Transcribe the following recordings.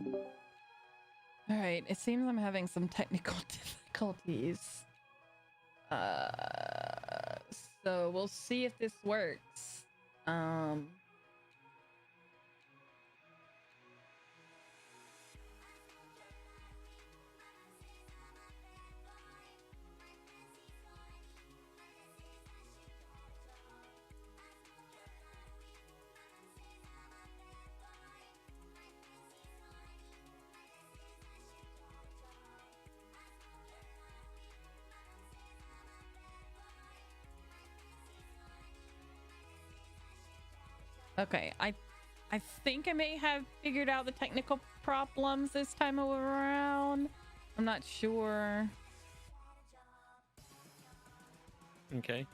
All right, it seems I'm having some technical difficulties. So we'll see if this works. Okay, I think I may have figured out the technical problems this time around. I'm not sure. Okay.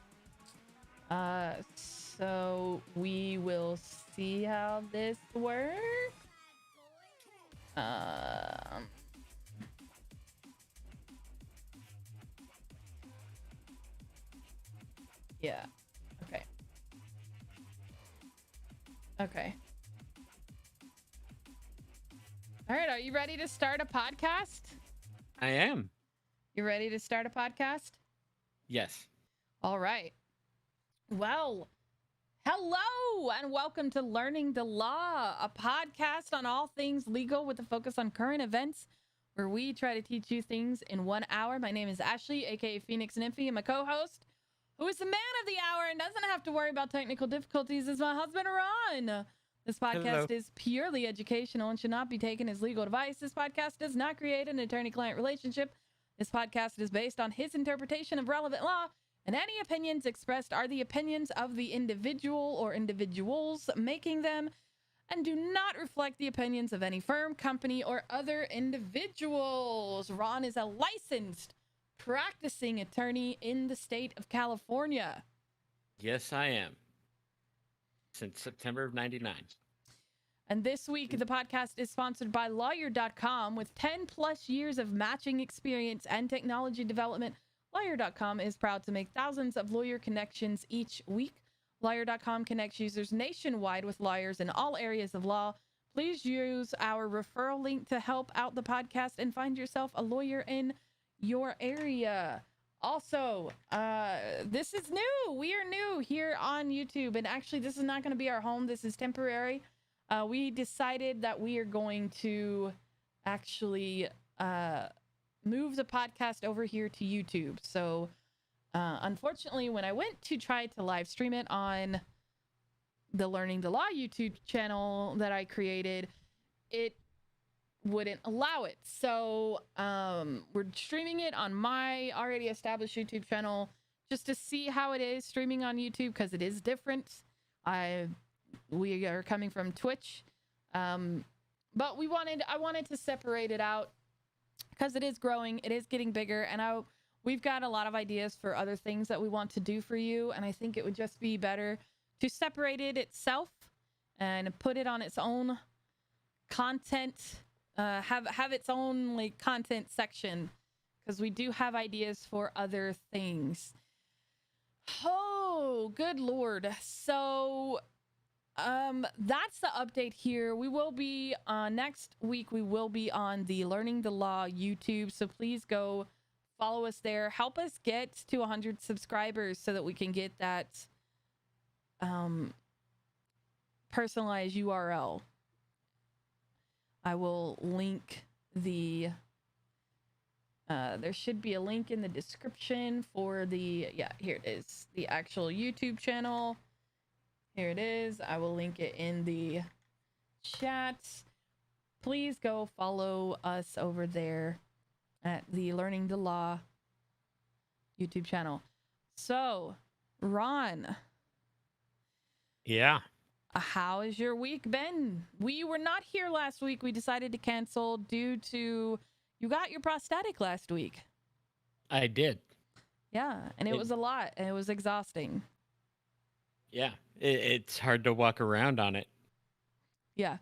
So we will see how this works. Yeah. Okay. Okay. All right, are you ready to start a podcast? I am. You ready to start a podcast? Yes. All right. Well, hello and welcome to Learning the Law, a podcast on all things legal with a focus on current events where we try to teach you things in 1 hour. My name is Ashley, aka Phoenix Nymphy, and my co-host, who is the man of the hour and doesn't have to worry about technical difficulties, is my husband, Ron. This podcast is purely educational and should not be taken as legal advice. This podcast does not create an attorney-client relationship. This podcast is based on his interpretation of relevant law, and any opinions expressed are the opinions of the individual or individuals making them and do not reflect the opinions of any firm, company, or other individuals. Ron is a licensed practicing attorney in the state of California. Yes, I am. Since September of 99. And this week, the podcast is sponsored by Lawyer.com. With 10 plus years of matching experience and technology development, Lawyer.com is proud to make thousands of lawyer connections each week. Lawyer.com connects users nationwide with lawyers in all areas of law. Please use our referral link to help out the podcast and find yourself a lawyer in your area. Also, this is new. We are new here on YouTube. And actually, this is not going to be our home. This is temporary. We decided that we are going to actually move the podcast over here to YouTube. So unfortunately, when I went to try to live stream it on the Learning the Law YouTube channel that I created, it wouldn't allow it. So we're streaming it on my already established YouTube channel just to see how it is streaming on YouTube, because it is different. We are coming from Twitch, but I wanted to separate it out because it is growing, it is getting bigger, and we've got a lot of ideas for other things that we want to do for you, and I think it would just be better to separate it itself and put it on its own content, have its own like content section, because we do have ideas for other things. Oh, good Lord. So that's the update here. We will be next week. We will be on the Learning the Law YouTube. So please go follow us there. Help us get to 100 subscribers so that we can get that personalized URL. I will link the there should be a link in the description for the, yeah, here it is, the actual YouTube channel. Here it is. I will link it in the chat. Please go follow us over there at the Learning the Law YouTube channel. So, Ron. Yeah. How has your week been? We were not here last week. We decided to cancel due to you got your prosthetic last week. I did. Yeah, and it was a lot, and it was exhausting. Yeah, it's hard to walk around on it. Yeah,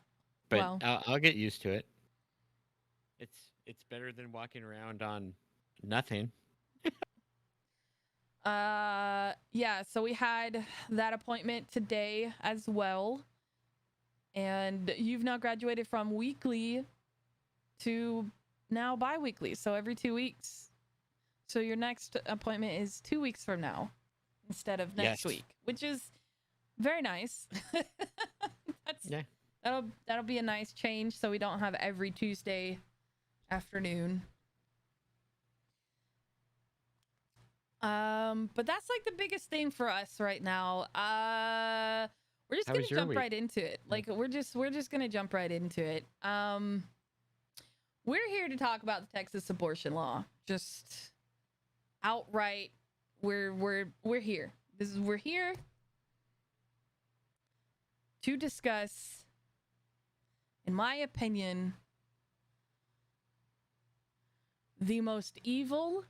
but well, I'll get used to it. It's better than walking around on nothing. Yeah, so we had that appointment today as well, and you've now graduated from weekly to now bi-weekly, so every 2 weeks. So your next appointment is 2 weeks from now instead of next Yes. week, which is very nice. Yeah. That'll be a nice change, so we don't have every Tuesday afternoon. But that's like the biggest thing for us right now. We're just How gonna was your jump week? right into it. Like we're just gonna jump right into it. We're here to talk about the Texas abortion law. Just outright, we're here. We're here to discuss, in my opinion, the most evil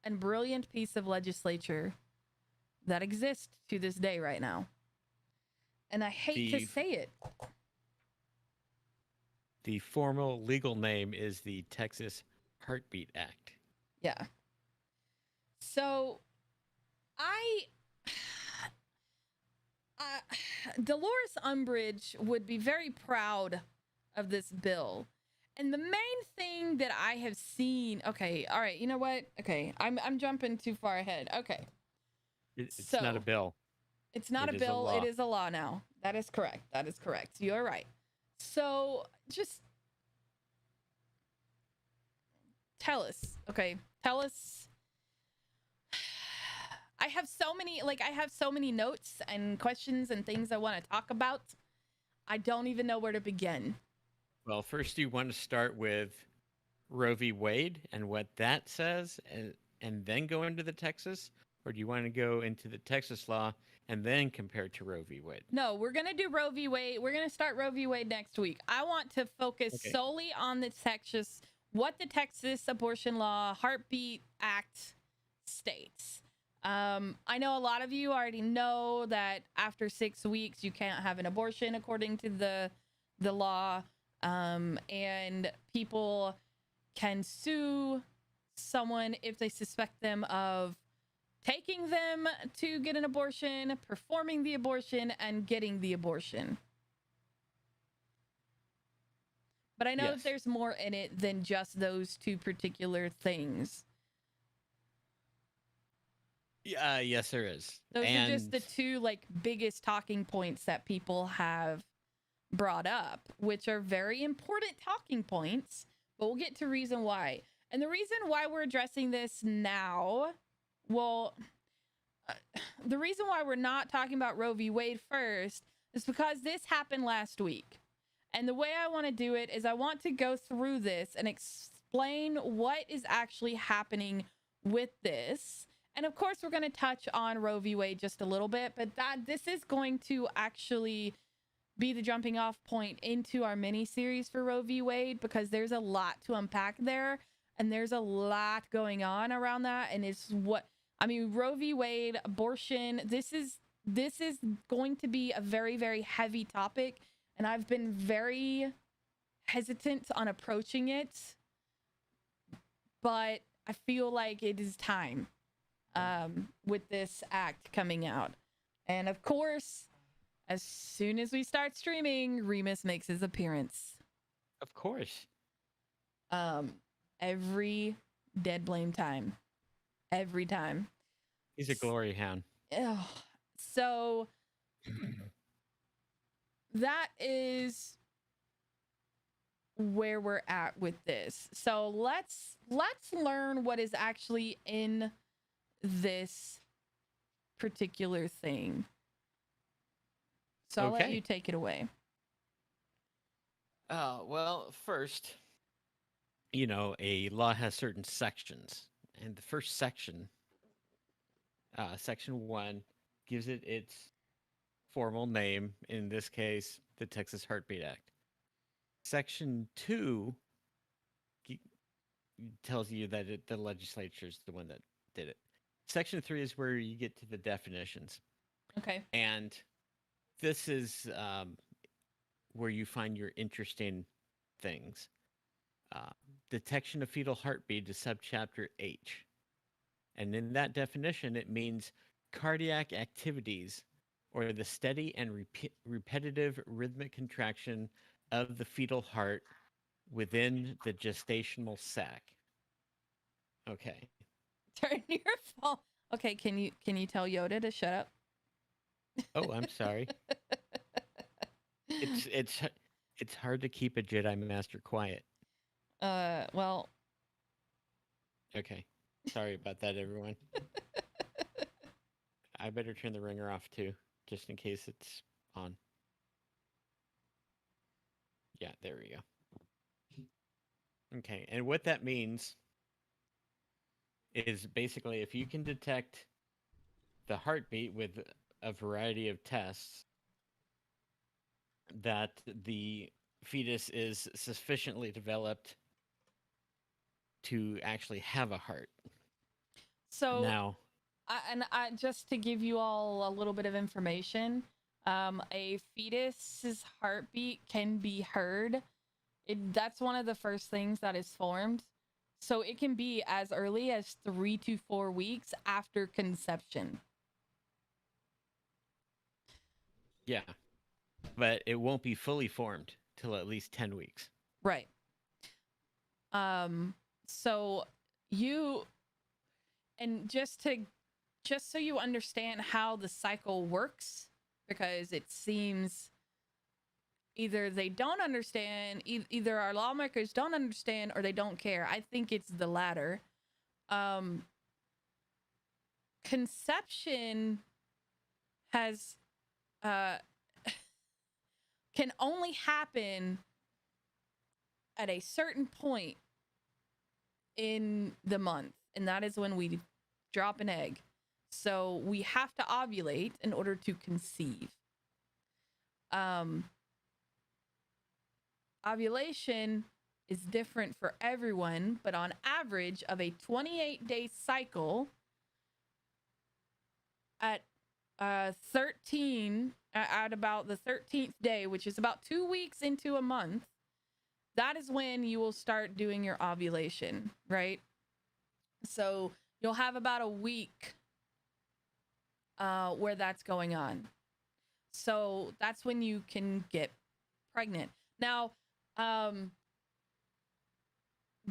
and brilliant piece of legislature that exists to this day right now. And I hate to say it. The formal legal name is the Texas Heartbeat Act. Yeah. So Dolores Umbridge would be very proud of this bill. And the main thing that I have seen, okay, all right, you know what? Okay, I'm jumping too far ahead. Okay. It's not a bill. It's not It a is a bill, law. it is a law now. That is correct. That is correct. You're right. So just tell us, okay? Tell us. I have so many notes and questions and things I want to talk about. I don't even know where to begin. Well, first you want to start with Roe v. Wade and what that says, and then go into the Texas, or do you want to go into the Texas law and then compare to Roe v. Wade? No, we're going to do Roe v. Wade. We're going to start Roe v. Wade next week. I want to focus solely on the Texas, what the Texas abortion law Heartbeat Act states. I know a lot of you already know that after 6 weeks, you can't have an abortion according to the law. And people can sue someone if they suspect them of taking them to get an abortion, performing the abortion, and getting the abortion. But I know that there's more in it than just those two particular things. Yes, there is. Those are just the two biggest talking points that people have brought up, which are very important talking points, but we'll get to reason why. And the reason why we're addressing this now, well, the reason why we're not talking about Roe v. Wade first is because this happened last week. And the way I want to do it is I want to go through this and explain what is actually happening with this. And of course, we're going to touch on Roe v. Wade just a little bit, but this is going to actually be the jumping off point into our mini series for Roe v. Wade, because there's a lot to unpack there and there's a lot going on around that. And it's Roe v. Wade, abortion, this is going to be a very, very heavy topic. And I've been very hesitant on approaching it, but I feel like it is time with this act coming out. And of course, as soon as we start streaming, Remus makes his appearance. Of course. Every dead blame time. Every time. He's a glory hound. So that is where we're at with this. So let's learn what is actually in this particular thing. So I'll let you take it away. Well, first, a law has certain sections, and the first section, section 1, gives it its formal name, in this case, the Texas Heartbeat Act. Section 2 tells you that the legislature is the one that did it. Section 3 is where you get to the definitions. Okay. And this is where you find your interesting things. Detection of fetal heartbeat is subchapter H. And in that definition, it means cardiac activities or the steady and repetitive rhythmic contraction of the fetal heart within the gestational sac. Okay. Turn your phone. Okay, can you tell Yoda to shut up? Oh, I'm sorry. It's hard to keep a Jedi Master quiet. Well. Okay. Sorry about that, everyone. I better turn the ringer off too, just in case it's on. Yeah, there we go. Okay, and what that means is basically if you can detect the heartbeat with a variety of tests, that the fetus is sufficiently developed to actually have a heart. So Now, I just to give you all a little bit of information, a fetus's heartbeat can be heard. That's one of the first things that is formed. So it can be as early as 3 to 4 weeks after conception. yeah, but it won't be fully formed till at least 10 weeks. Right. So you, and just so you understand how the cycle works, because it seems either they don't understand, either our lawmakers don't understand or they don't care. I think it's the latter. Conception has can only happen at a certain point in the month, and that is when we drop an egg. So we have to ovulate in order to conceive. Ovulation is different for everyone, but on average of a 28-day cycle, at at about the 13th day, which is about 2 weeks into a month, that is when you will start doing your ovulation, right? So you'll have about a week where that's going on. So that's when you can get pregnant. Now,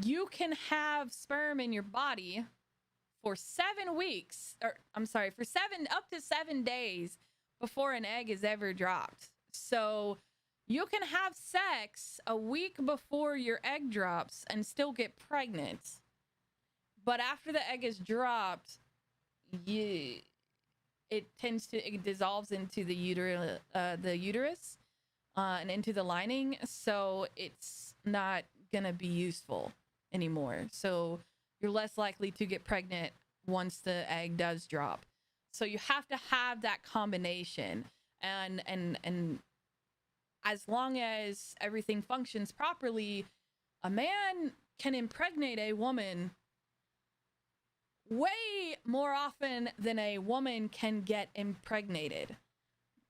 you can have sperm in your body for 7 weeks, or I'm sorry, for up to 7 days before an egg is ever dropped. So you can have sex a week before your egg drops and still get pregnant. But after the egg is dropped, it dissolves into the uterus and into the lining. So it's not gonna be useful anymore. So you're less likely to get pregnant once the egg does drop. So you have to have that combination, and as long as everything functions properly, a man can impregnate a woman way more often than a woman can get impregnated.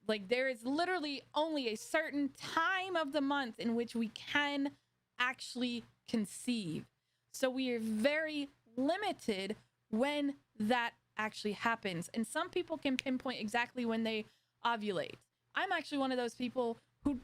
Like, there is literally only a certain time of the month in which we can actually conceive. So we are very limited when that actually happens. And some people can pinpoint exactly when they ovulate. I'm actually one of those people who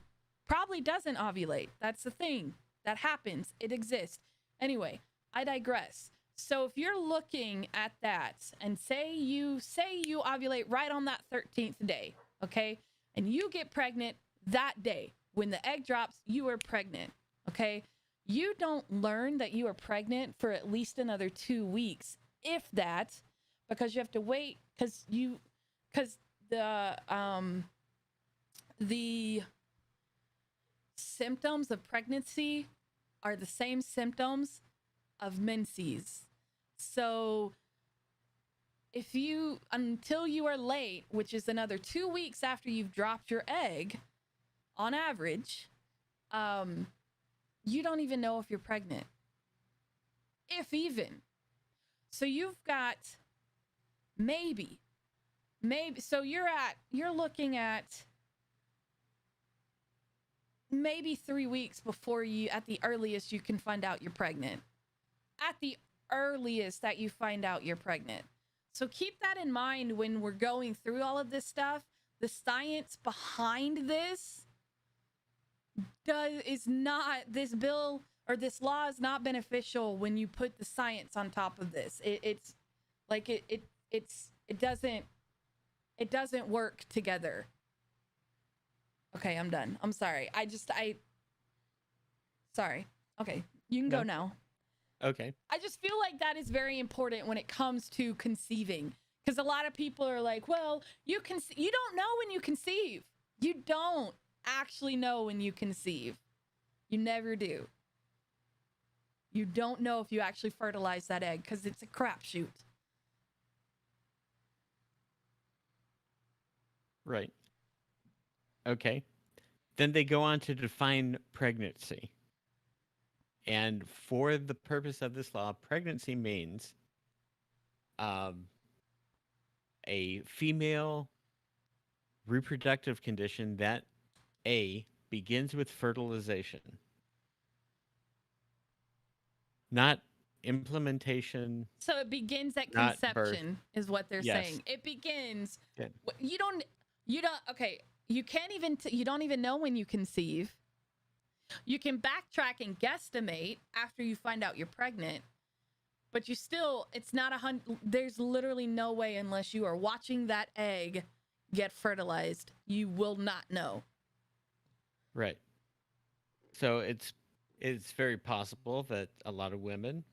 probably doesn't ovulate. That's the thing that happens. It exists. Anyway, I digress. So if you're looking at that and say you ovulate right on that 13th day, okay? And you get pregnant that day. When the egg drops, you are pregnant, okay? You don't learn that you are pregnant for at least another 2 weeks, if that, because you have to wait, because the symptoms of pregnancy are the same symptoms of menses. So until you are late, which is another 2 weeks after you've dropped your egg, on average, you don't even know if you're pregnant, if even. So you've got maybe, so you're looking at maybe 3 weeks before at the earliest, you can find out you're pregnant. At the earliest that you find out you're pregnant. So keep that in mind when we're going through all of this stuff. The science behind this this bill or this law is not beneficial when you put the science on top of this. It's like it doesn't work together. Okay, I'm done. I'm sorry. Sorry. Okay, you can go No. now. Okay. I just feel like that is very important when it comes to conceiving, because a lot of people are like, well, you don't know when you conceive. You don't actually know when you conceive. You never do. You don't know if you actually fertilize that egg because it's a crapshoot. Right. Okay. Then they go on to define pregnancy. And for the purpose of this law, pregnancy means a female reproductive condition that begins with fertilization, not implementation, So it begins at not birth. conception, is what they're Yes. saying. It begins. Yeah. You don't. Okay. You can't even. You don't even know when you conceive. You can backtrack and guesstimate after you find out you're pregnant, but you still. It's not 100. There's literally no way unless you are watching that egg get fertilized. You will not know. Right. So it's very possible that a lot of women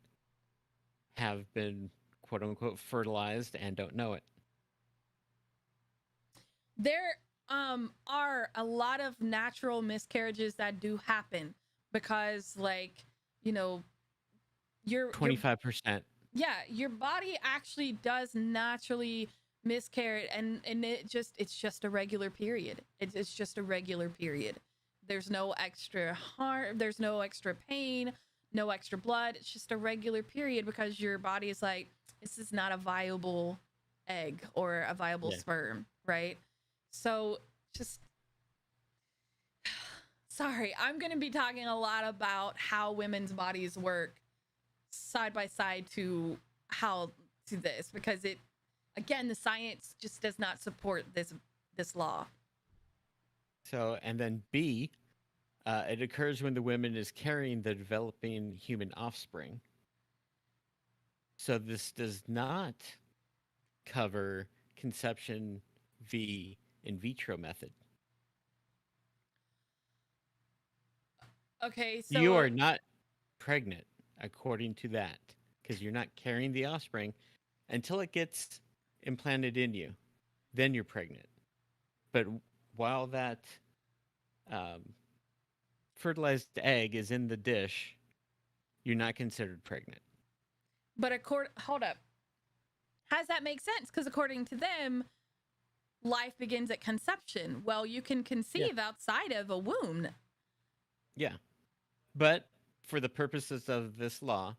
have been quote unquote fertilized and don't know it. There are a lot of natural miscarriages that do happen because, like, you know, your 25%. yeah, your body actually does naturally miscarry, and it's just a regular period. It's just a regular period. There's no extra harm, there's no extra pain, no extra blood. It's just a regular period because your body is like, this is not a viable egg or a viable sperm, right? So just sorry, I'm going to be talking a lot about how women's bodies work side by side to this, because again, the science just does not support this law. So, and then B, it occurs when the woman is carrying the developing human offspring. So this does not cover conception v in vitro method. Okay, so you are not pregnant according to that, because you're not carrying the offspring until it gets implanted in you. Then you're pregnant. But while that fertilized egg is in the dish, you're not considered pregnant. But hold up. How does that make sense? Because according to them, life begins at conception. Well, you can conceive outside of a womb. Yeah. But for the purposes of this law,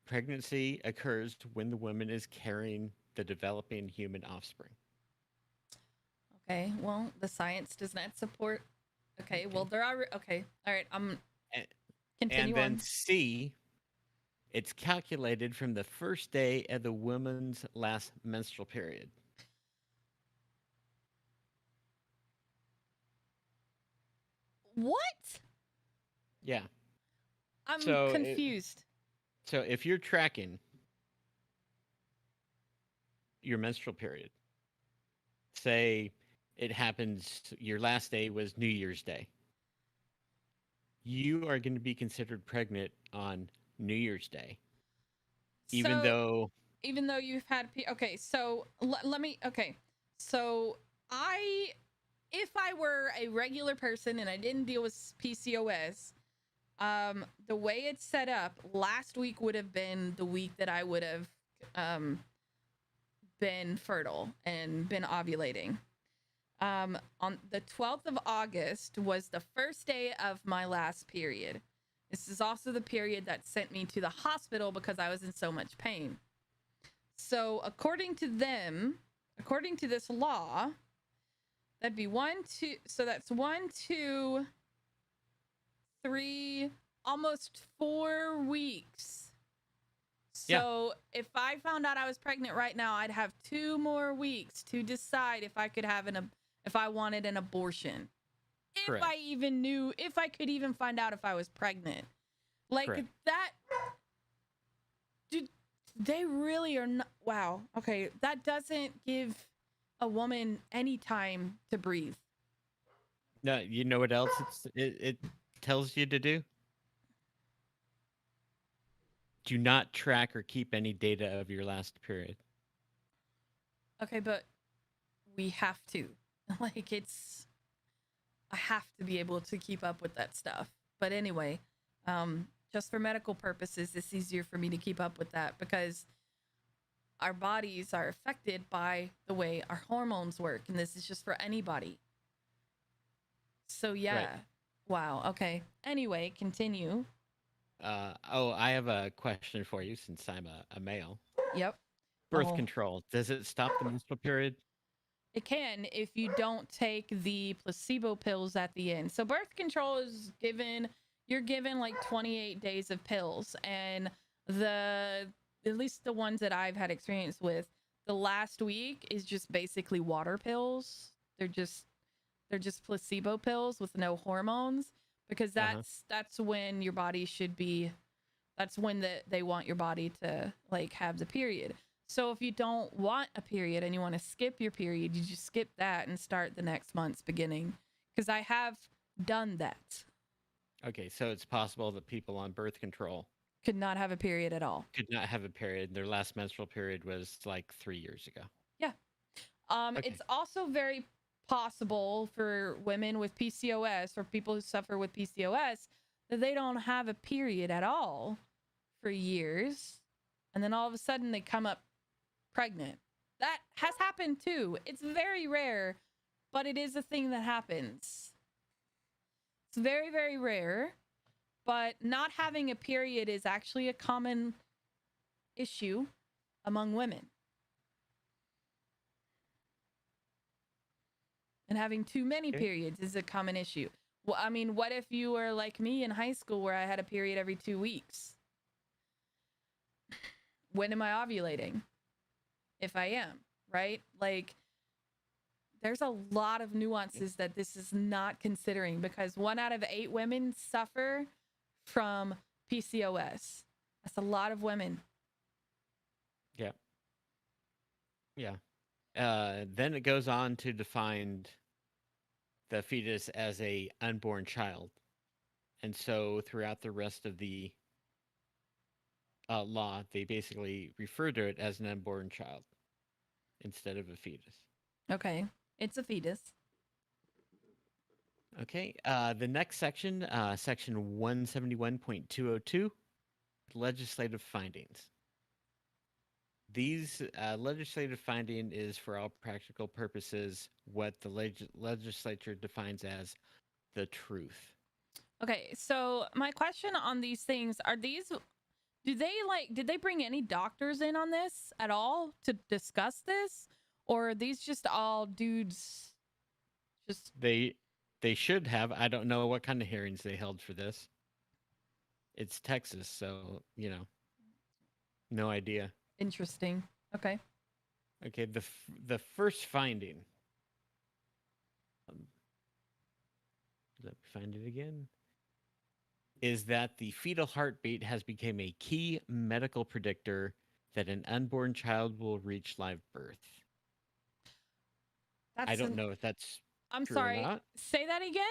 pregnancy occurs when the woman is carrying the developing human offspring. Okay, well, the science does not support. Okay, well, there are. Okay, all right, continue and then on. C, it's calculated from the first day of the woman's last menstrual period. What? Yeah. I'm So confused. So if you're tracking your menstrual period, say it happens, your last day was New Year's Day, you are going to be considered pregnant on New Year's Day, even though you've had okay. So let me. Okay, so if I were a regular person and I didn't deal with PCOS, the way it's set up, last week would have been the week that I would have been fertile and been ovulating. On the 12th of August was the first day of my last period. This is also the period that sent me to the hospital because I was in so much pain. So according to this law, that'd be 1, 2, so that's 1, 2, 3, almost 4 weeks. So if I found out I was pregnant right now, I'd have 2 more weeks to decide if I could have if I wanted an abortion. Correct. If I could even find out if I was pregnant. Like Correct. that, dude, they really are not. Wow. Okay. That doesn't give a woman any time to breathe. No, you know what else it tells you to do? Do not track or keep any data of your last period. Okay. But we have to. Like, I have to be able to keep up with that stuff. But anyway, just for medical purposes, it's easier for me to keep up with that because our bodies are affected by the way our hormones work. And this is just for anybody. So, yeah. Right. Wow. Okay. Anyway, continue. I have a question for you since I'm a male. Yep. Birth Oh, control, does it stop the menstrual period? it can if you don't take the placebo pills at the end. So birth control is you're given like 28 days of pills, and at least the ones that I've had experience with, the last week is just basically water pills. They're just placebo pills with no hormones because Uh-huh. that's when your body should be that's when they want your body to like have the period. So if you don't want a period and you want to skip your period, you just skip that and start the next month's beginning. Because I have done that. Okay, so it's possible that people on birth control Could not have a period at all. could not have a period. Their last menstrual period was like 3 years ago. Yeah. Okay. It's also very possible for women with PCOS or people who suffer with PCOS that they don't have a period at all for years. And then all of a sudden they come up pregnant. That has happened too. It's very rare, but it is a thing that happens. It's very, very rare, but not having a period is actually a common issue among women. And having too many Okay. periods is a common issue. Well, I mean, what if you were like me in high school where I had a period every 2 weeks? When am I ovulating? If I am, right? Like, there's a lot of nuances that this is not considering because 1 out of 8 women suffer from PCOS. That's a lot of women. Yeah. Yeah. Then it goes on to define the fetus as a unborn child. And so throughout the rest of the law, they basically refer to it as an unborn child instead of a fetus. Okay. It's a fetus. Okay. The next section, section 171.202, legislative findings. These legislative finding is, for all practical purposes, what the legislature defines as the truth. Okay. So, my question on these things are did they bring any doctors in on this at all to discuss this? Or are these just all dudes just They should have. I don't know what kind of hearings they held for this. It's Texas, so no idea. interesting? Okay. Okay, the first finding. Let me find it again. Is that the fetal heartbeat has become a key medical predictor that an unborn child will reach live birth. I don't know if that's I'm true or sorry. not. Say that again?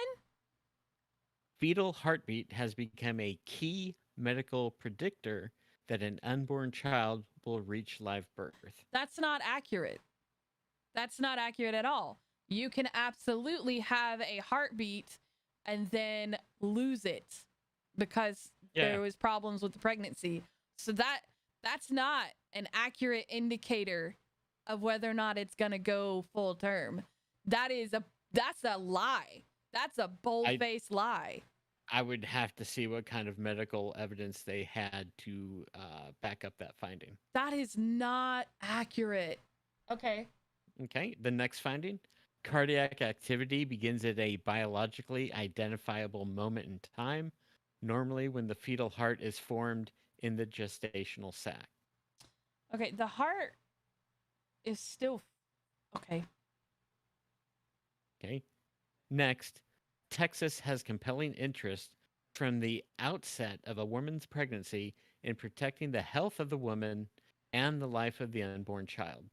Fetal heartbeat has become a key medical predictor that an unborn child will reach live birth. That's not accurate. That's not accurate at all. You can absolutely have a heartbeat and then lose it because there was problems with the pregnancy. So that's not an accurate indicator of whether or not it's going to go full term. That's a lie. That's a bold-faced lie. I would have to see what kind of medical evidence they had to back up that finding. That is not accurate. Okay. Okay, the next finding. Cardiac activity begins at a biologically identifiable moment in time, normally when the fetal heart is formed in the gestational sac. Okay, the heart is still okay. Okay. Next, Texas has compelling interest from the outset of a woman's pregnancy in protecting the health of the woman and the life of the unborn child.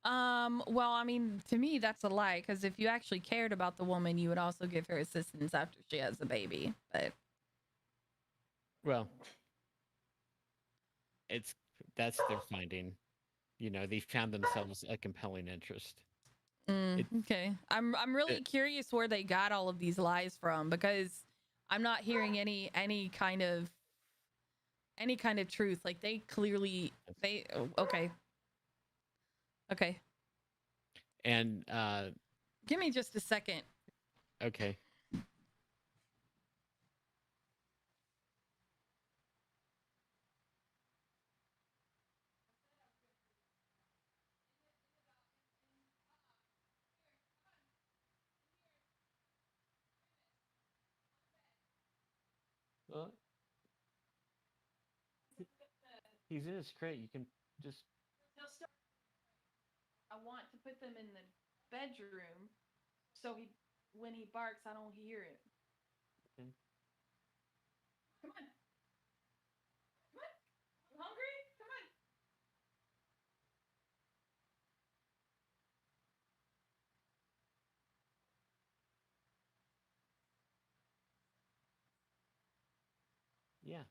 Well, I mean, to me, that's a lie, because if you actually cared about the woman, you would also give her assistance after she has the baby. But Well, that's their finding. They found themselves a compelling interest. okay, I'm really It, curious where they got all of these lies from, because I'm not hearing any kind of truth. Like, they clearly okay. Okay. and Give me just a second. okay. Well, he's in his crate. You can just. I want to put them in the bedroom so when he barks, I don't hear it. Okay. Come on. Come on. You hungry? Come on. Yeah.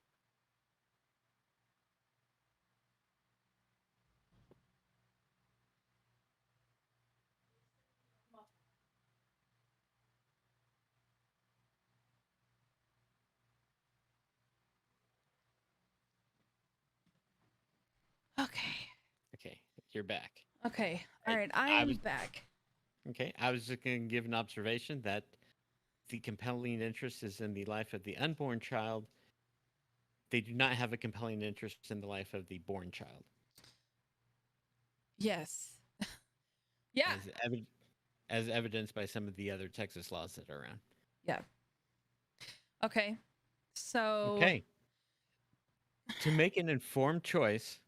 Okay. Okay. You're back. Okay. All right. I I am was back. okay. I was just going to give an observation that the compelling interest is in the life of the unborn child. They do not have a compelling interest in the life of the born child, Yes. Yeah. as evidenced by some of the other Texas laws that are around. Yeah. Okay. So, Okay. To make an informed choice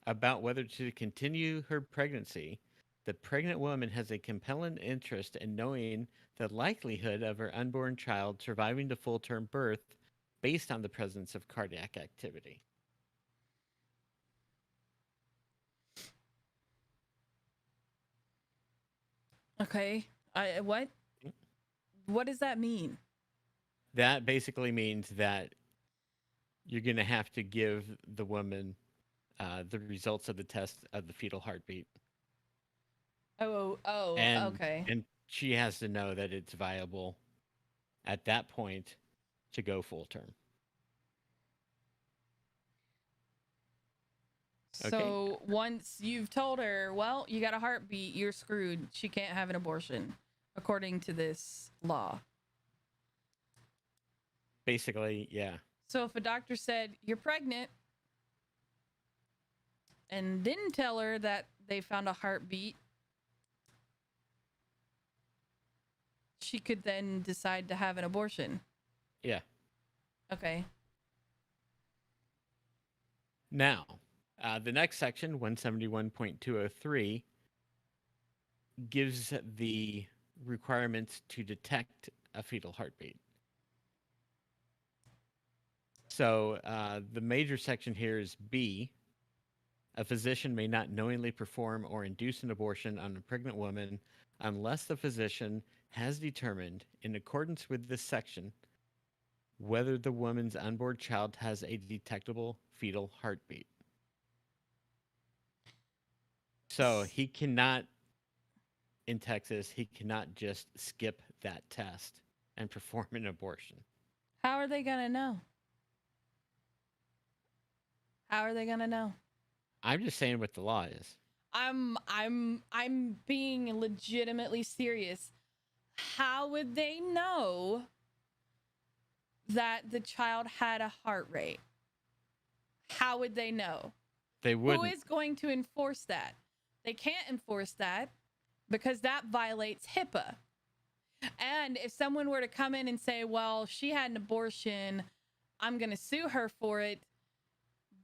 about whether to continue her pregnancy, the pregnant woman has a compelling interest in knowing the likelihood of her unborn child surviving to full term birth based on the presence of cardiac activity. okay. What does that mean? That basically means that you're going to have to give the woman the results of the test of the fetal heartbeat, Oh, and okay. and she has to know that it's viable at that point to go full term. Okay. So, once you've told her, well, you got a heartbeat, you're screwed. She can't have an abortion according to this law. Basically, yeah. So, if a doctor said you're pregnant and didn't tell her that they found a heartbeat, she could then decide to have an abortion. Yeah. Okay. Now, the next section, 171.203, gives the requirements to detect a fetal heartbeat. So the major section here is B. A physician may not knowingly perform or induce an abortion on a pregnant woman unless the physician has determined, in accordance with this section, whether the woman's unborn child has a detectable fetal heartbeat. So he cannot, in Texas, he cannot just skip that test and perform an abortion. How are they going to know? How are they going to know? I'm just saying what the law is. I'm being legitimately serious. How would they know that the child had a heart rate? How would they know? They wouldn't. Who is going to enforce that? They can't enforce that because that violates HIPAA. And if someone were to come in and say, well, she had an abortion, I'm going to sue her for it,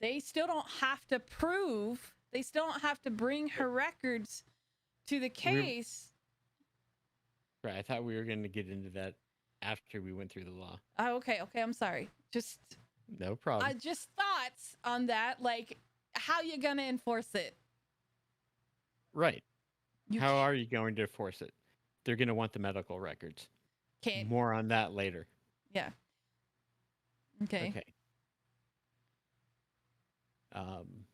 they still don't have to prove, they still don't have to bring her records to the case. Right. I thought we were going to get into that after we went through the law. Oh, okay, I'm sorry. Just No problem. just thoughts on that, like how you gonna enforce it? Right. You How are you going to enforce it? They're going to want the medical records. can't. More on that later. Yeah. Okay. Okay. Um,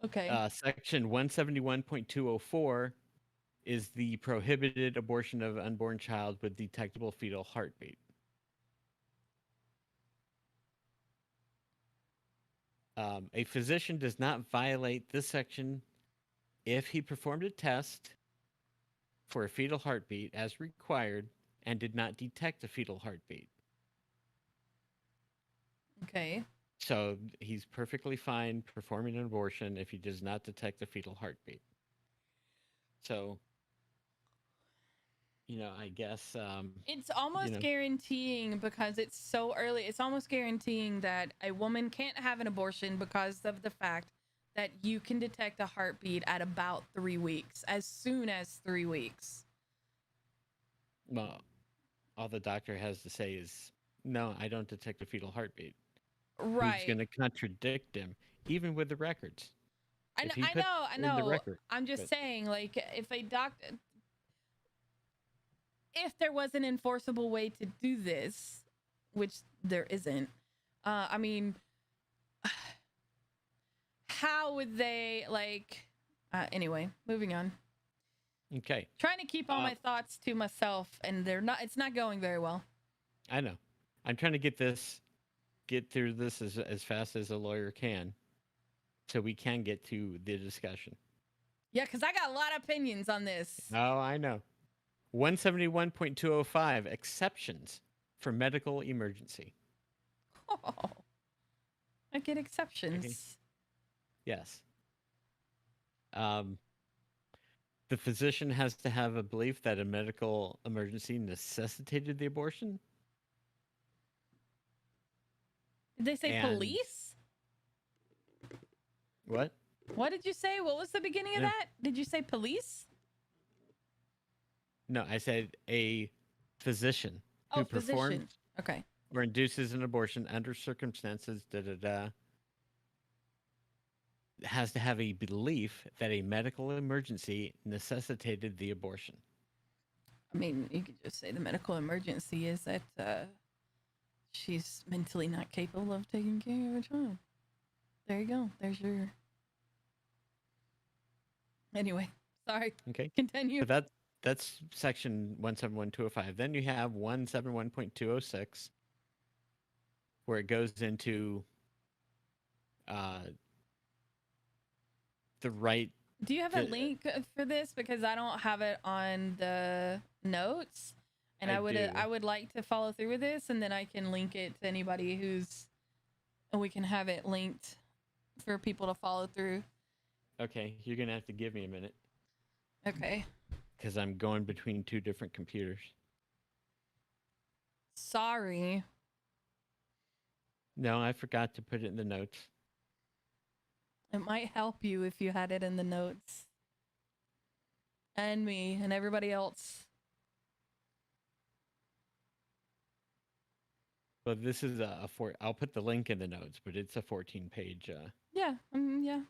Okay. Section 171.204 is the prohibited abortion of unborn child with detectable fetal heartbeat. A physician does not violate this section if he performed a test for a fetal heartbeat as required and did not detect a fetal heartbeat. Okay. So he's perfectly fine performing an abortion if he does not detect a fetal heartbeat. So, I guess, It's almost know, guaranteeing because it's so early. It's almost guaranteeing that a woman can't have an abortion because of the fact that you can detect a heartbeat at about 3 weeks, as soon as 3 weeks. well, all the doctor has to say is, no, I don't detect a fetal heartbeat. Who's Right. going to contradict him, even with the records? I know, If he I put know, I in the know. record, I'm just but saying, like, if a doctor, if there was an enforceable way to do this, which there isn't, I mean, how would they, like, anyway, moving on. okay. Trying to keep all my thoughts to myself, and it's not going very well. I know. I'm trying to get through this as fast as a lawyer can, so we can get to the discussion. Yeah, because I got a lot of opinions on this. Oh, I know. 171.205 exceptions for medical emergency. Oh, I get exceptions. Okay. Yes. The physician has to have a belief that a medical emergency necessitated the abortion. Did they say And police? what? What did you say? What was the beginning of Yeah. that? Did you say police? No, I said a physician Oh, who physician. performs Okay. or induces an abortion under circumstances has to have a belief that a medical emergency necessitated the abortion. I mean, you could just say the medical emergency is that she's mentally not capable of taking care of a child. There you go. There's your. Anyway, sorry. Okay. Continue. So that's section 171.205. Then you have 171.206, where it goes into the right. Do you have a link for this? Because I don't have it on the notes, and I I do. would like to follow through with this, and then I can link it to anybody and we can have it linked for people to follow through. Okay, you're gonna have to give me a minute Okay. because I'm going between two different computers. Sorry. No, I forgot to put it in the notes. It might help you if you had it in the notes. And me and everybody else. But this is a four. I'll put the link in the notes, but it's a 14-page. Yeah. Yeah.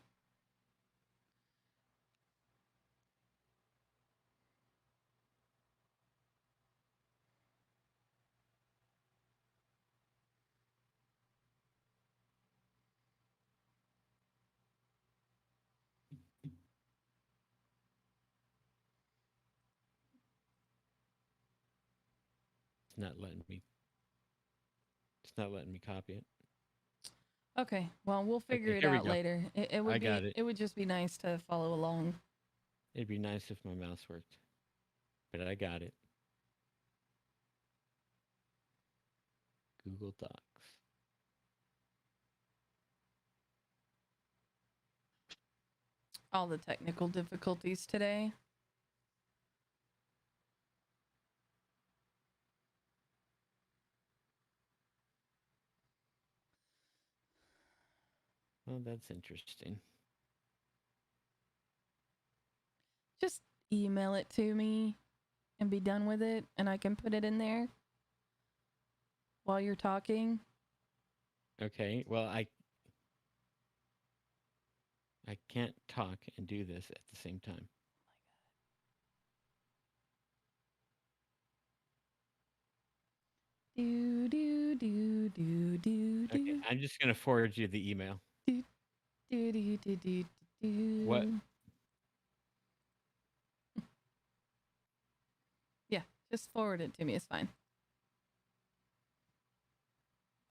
It's not letting me. It's not letting me copy it. Okay. Well, we'll figure Okay, it here we out go. later. It would I got it. It would just be nice to follow along. It'd be nice if my mouse worked, but I got it. Google Docs. All the technical difficulties today. Oh, that's interesting. Just email it to me and be done with it, and I can put it in there while you're talking. Okay. Well, I can't talk and do this at the same time. Do do do do do Okay, do I'm just gonna forward you the email. do do do do do do. What? Yeah, just forward it to me. It's fine.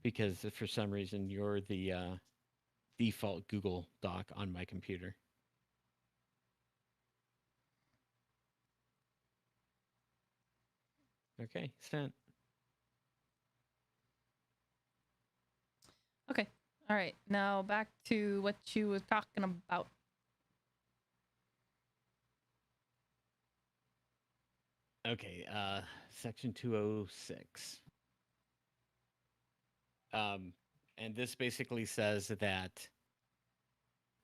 Because for some reason you're the default Google Doc on my computer. Okay, sent. Okay. All right. Now back to what you were talking about. Okay, section 206. And this basically says that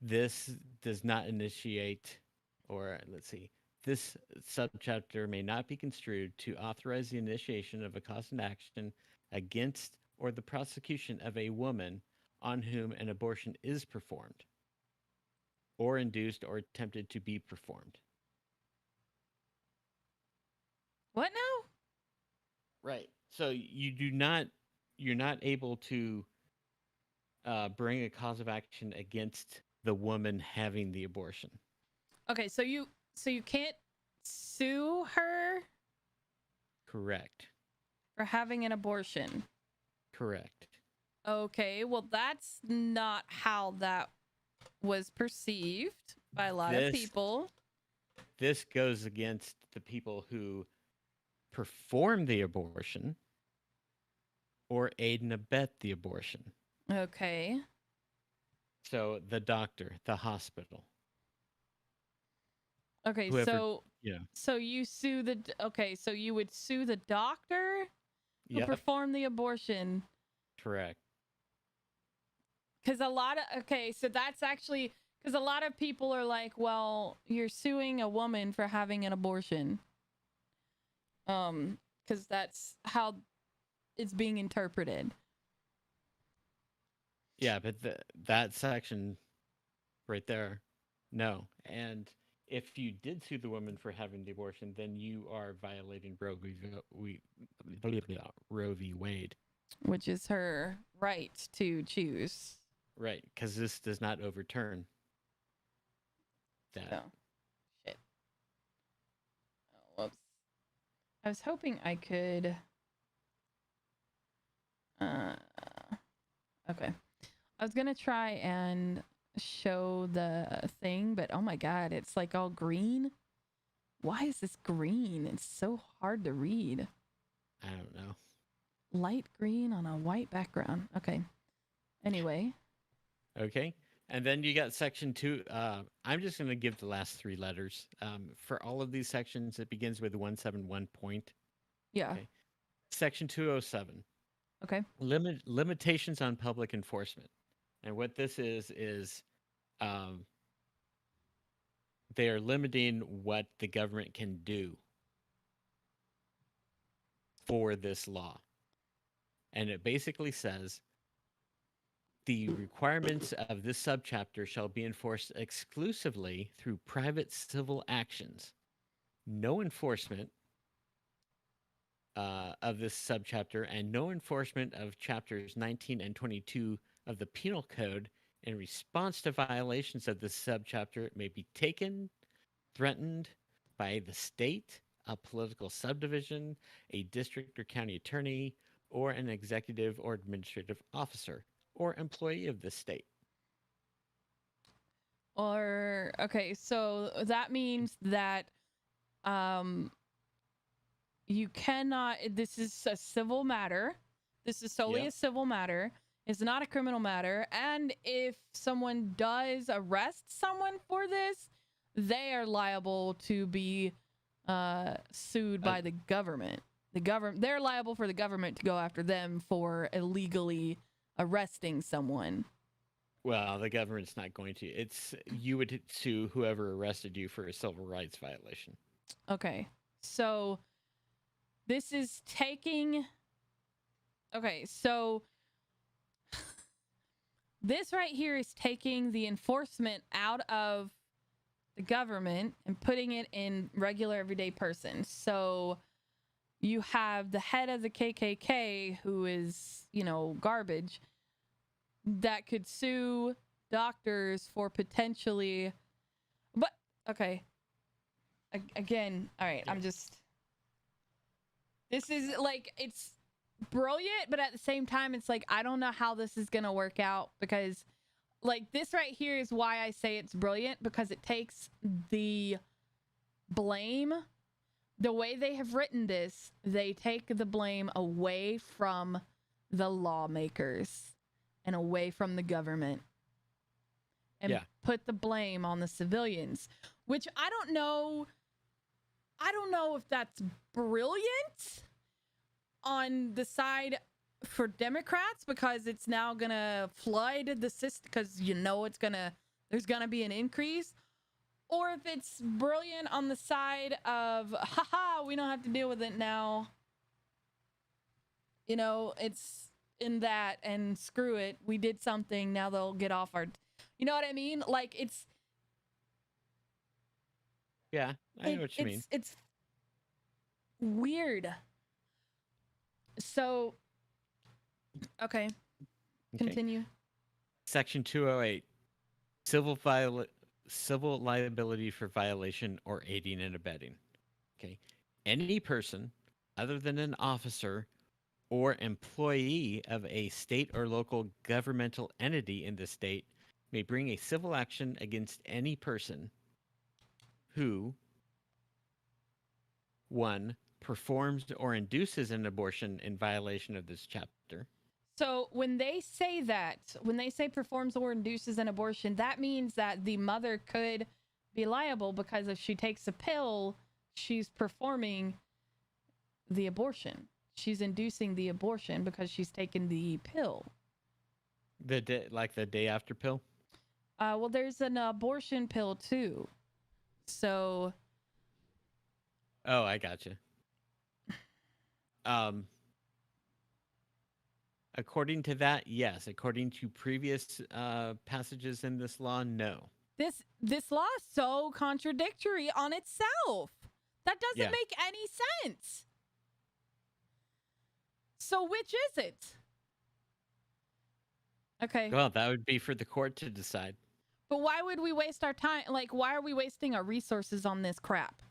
this does not initiate, or let's see, this subchapter may not be construed to authorize the initiation of a cause of action against or the prosecution of a woman on whom an abortion is performed, or induced or attempted to be performed. What now? Right. So you're not able to bring a cause of action against the woman having the abortion. Okay, so you can't sue her Correct. for having an abortion. Correct. Okay, well that's not how that was perceived by a lot of people. This goes against the people who perform the abortion or aid and abet the abortion. Okay. So the doctor, the hospital. Okay, Whoever, so yeah. so you sue the so you would sue the doctor who Yep. performed the abortion. Correct. Because so that's actually because a lot of people are like, well, you're suing a woman for having an abortion. Because that's how it's being interpreted. Yeah, but that section right there, no. And if you did sue the woman for having the abortion, then you are violating Roe v. Wade. Which is her right to choose. Right, because this does not overturn that. Oh, shit. Oh, whoops. I was hoping I could... okay. I was gonna try and show the thing, but oh my god, it's like all green. Why is this green? It's so hard to read. I don't know. Light green on a white background. Okay. Anyway. Okay. And then you got section 2. I'm just going to give the last 3 letters. For all of these sections, it begins with 171 point. Yeah. Okay. Section 207. Okay. Limitations on public enforcement. And what this is they are limiting what the government can do for this law. And it basically says the requirements of this subchapter shall be enforced exclusively through private civil actions. No enforcement of this subchapter and no enforcement of chapters 19 and 22 of the Penal Code in response to violations of this subchapter may be taken, threatened by the state, a political subdivision, a district or county attorney, or an executive or administrative officer or employee of the state. Or okay, so that means that you cannot, this is a civil matter. This is solely a civil matter. It's not a criminal matter. And if someone does arrest someone for this, they are liable to be sued by the government. They're liable for the government to go after them for illegally arresting someone. Well, the government's not going to. It's you would sue whoever arrested you for a civil rights violation. Okay. So this is taking. Okay. So this right here is taking the enforcement out of the government and putting it in regular everyday persons. So you have the head of the KKK who is, garbage, that could sue doctors for potentially. But okay. Again, all right, I'm just. This is like, it's brilliant, but at the same time, it's like, I don't know how this is going to work out, because like this right here is why I say it's brilliant, because it takes the blame. The way they have written this, they take the blame away from the lawmakers and away from the government, and put the blame on the civilians, which I don't know if that's brilliant on the side for Democrats, because it's now gonna flood the system, because there's gonna be an increase, or if it's brilliant on the side of, haha, we don't have to deal with it now. It's in that, and screw it, we did something, now they'll get off our, you know what I mean? Like, it's. Yeah, I know what you mean. It's weird. So, okay. Continue. Section 208, civil liability for violation or aiding and abetting. Okay. Any person other than an officer or employee of a state or local governmental entity in the state may bring a civil action against any person who, 1, performs or induces an abortion in violation of this chapter. So when they say performs or induces an abortion, that means that the mother could be liable, because if she takes a pill, she's performing the abortion. She's inducing the abortion because she's taken the pill. The day after pill? Well, there's an abortion pill too. So. Oh, I gotcha. According to that, yes. According to previous passages in this law, no. This law is so contradictory on itself. That doesn't make any sense. So which is it? Okay. Well, that would be for the court to decide. But why would we waste our time? Like, why are we wasting our resources on this crap?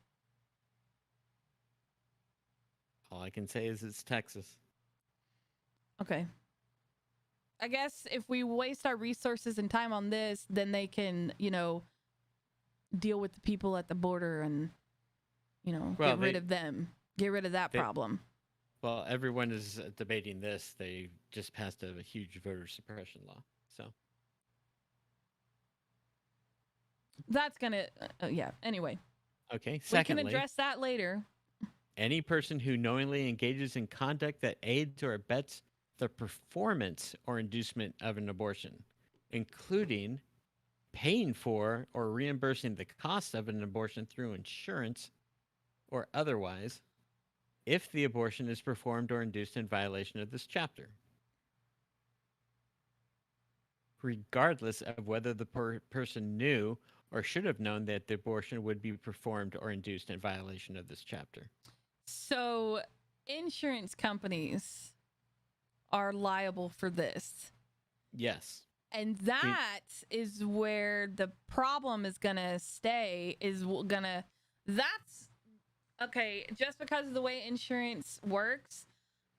All I can say is it's Texas. Okay. I guess if we waste our resources and time on this, then they can, deal with the people at the border and, get rid of them. Get rid of that problem. Well, everyone is debating this. They just passed a huge voter suppression law. So that's going to, anyway. Okay. Secondly, we can address that later. Any person who knowingly engages in conduct that aids or abets the performance or inducement of an abortion, including paying for or reimbursing the cost of an abortion through insurance or otherwise, if the abortion is performed or induced in violation of this chapter, regardless of whether the person knew or should have known that the abortion would be performed or induced in violation of this chapter. So insurance companies are liable for this. Yes. And that is where the problem is going to stay, that's okay. Just because of the way insurance works,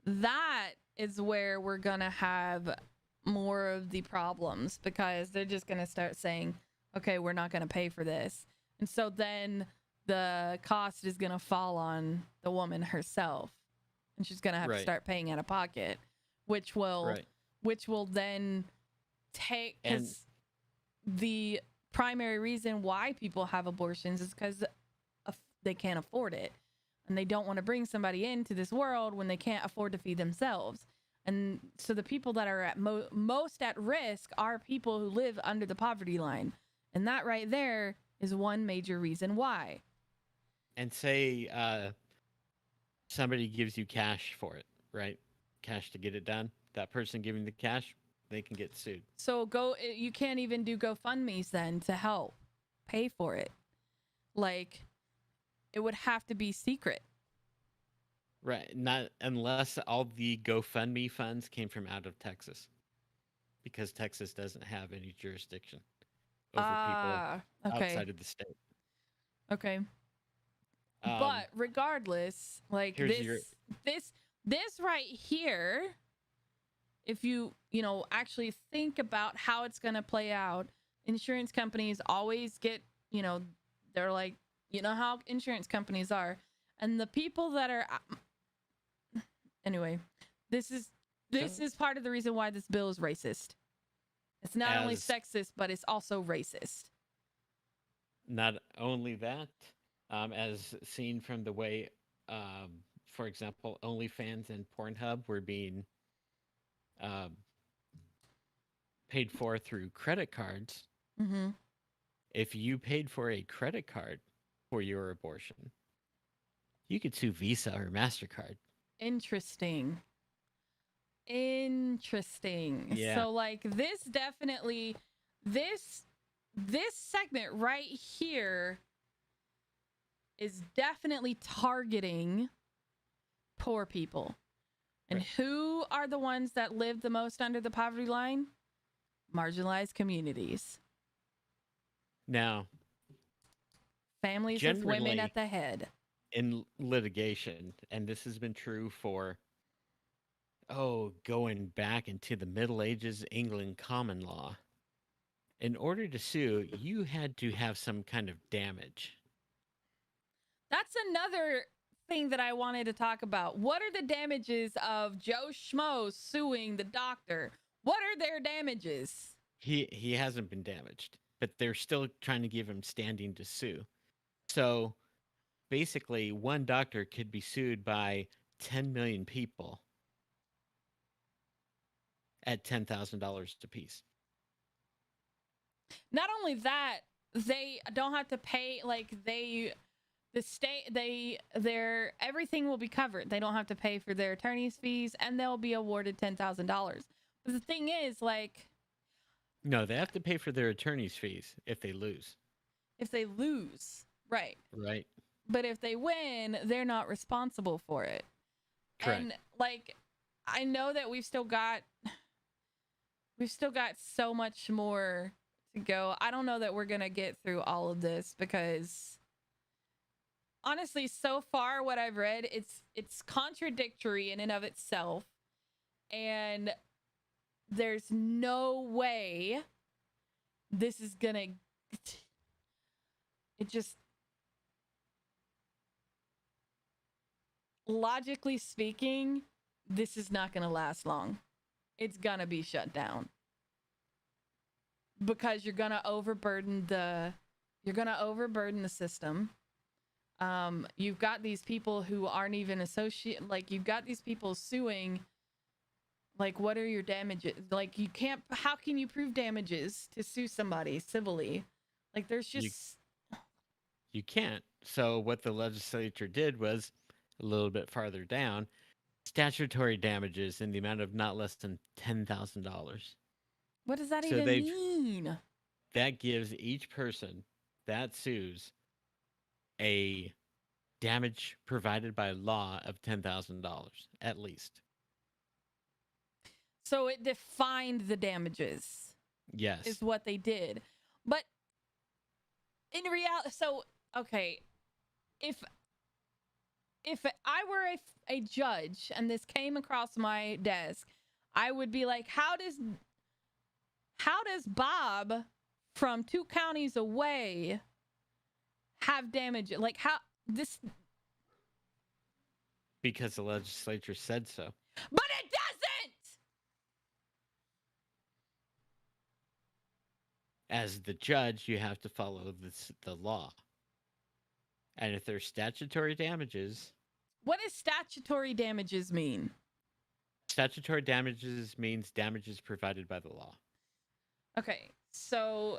that is where we're going to have more of the problems, because they're just going to start saying, okay, we're not going to pay for this. And so then the cost is going to fall on the woman herself, and she's going to have to start paying out of pocket, which will then take, because the primary reason why people have abortions is because they can't afford it, and they don't want to bring somebody into this world when they can't afford to feed themselves. And so the people that are at most at risk are people who live under the poverty line. And that right there is one major reason why. And say somebody gives you cash for it, right? Cash to get it done. That person giving the cash, they can get sued. So you can't even do GoFundMe's then to help pay for it. Like, it would have to be secret. Right. Not unless all the GoFundMe funds came from out of Texas. Because Texas doesn't have any jurisdiction over people okay. outside of the state. Okay. But regardless, like this right here, if you actually think about how it's going to play out, insurance companies always get, they're like, how insurance companies are. And the people that are anyway, this is part of the reason why this bill is racist. It's not only sexist, but it's also racist. Not only that, as seen from the way, for example, OnlyFans and Pornhub were being paid for through credit cards. Mm-hmm. If you paid for a credit card for your abortion, you could sue Visa or MasterCard. Interesting. Yeah. So like this definitely, this segment right here is definitely targeting poor people. And Right. Who are the ones that live the most under the poverty line? Marginalized communities. Now, families with women at the head. In litigation, and this has been true for, going back into the Middle Ages England common law, in order to sue, you had to have some kind of damage. That's another thing that I wanted to talk about. What are the damages of Joe Schmo suing the doctor? What are their damages? He hasn't been damaged, but they're still trying to give him standing to sue. So basically, one doctor could be sued by 10 million people at $10,000 apiece. Not only that, they don't have to pay, like everything will be covered. They don't have to pay for their attorney's fees, and they'll be awarded $10,000. But the thing is, like, no, they have to pay for their attorney's fees if they lose. If they lose, right. Right. But if they win, they're not responsible for it. Correct. And like, I know that we've still got so much more to go. I don't know that we're going to get through all of this because honestly, so far what I've read, it's contradictory in and of itself. And there's no way this is going to, it just, logically speaking, this is not going to last long. It's going to be shut down because you're going to overburden the system. You've got these people who aren't even you've got these people suing. Like, what are your damages? Like, how can you prove damages to sue somebody civilly? Like, there's just, you can't. So what the legislature did was, a little bit farther down, statutory damages in the amount of not less than $10,000. What does that even mean? That gives each person that sues a damage provided by law of $10,000 at least. So it defined the damages. Yes. Is what they did. But in reality, so, okay, if I were a judge and this came across my desk, I would be like, how does Bob from 2 counties away have damage? Like, how this? Because the legislature said so. But it doesn't! As the judge, you have to follow the law. And if there's statutory damages... What does statutory damages mean? Statutory damages means damages provided by the law. Okay, so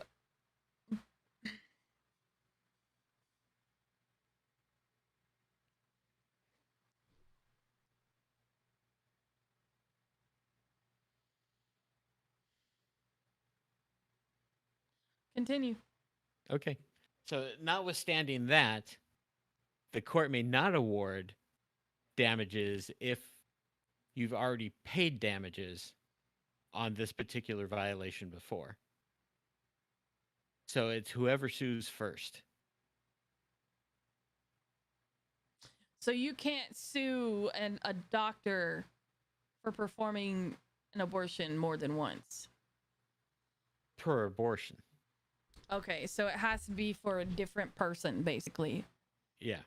continue. Okay. So, notwithstanding that, the court may not award damages if you've already paid damages on this particular violation before. So, it's whoever sues first. So you can't sue a doctor for performing an abortion more than once. Per abortion. Okay, so it has to be for a different person, basically. Yeah.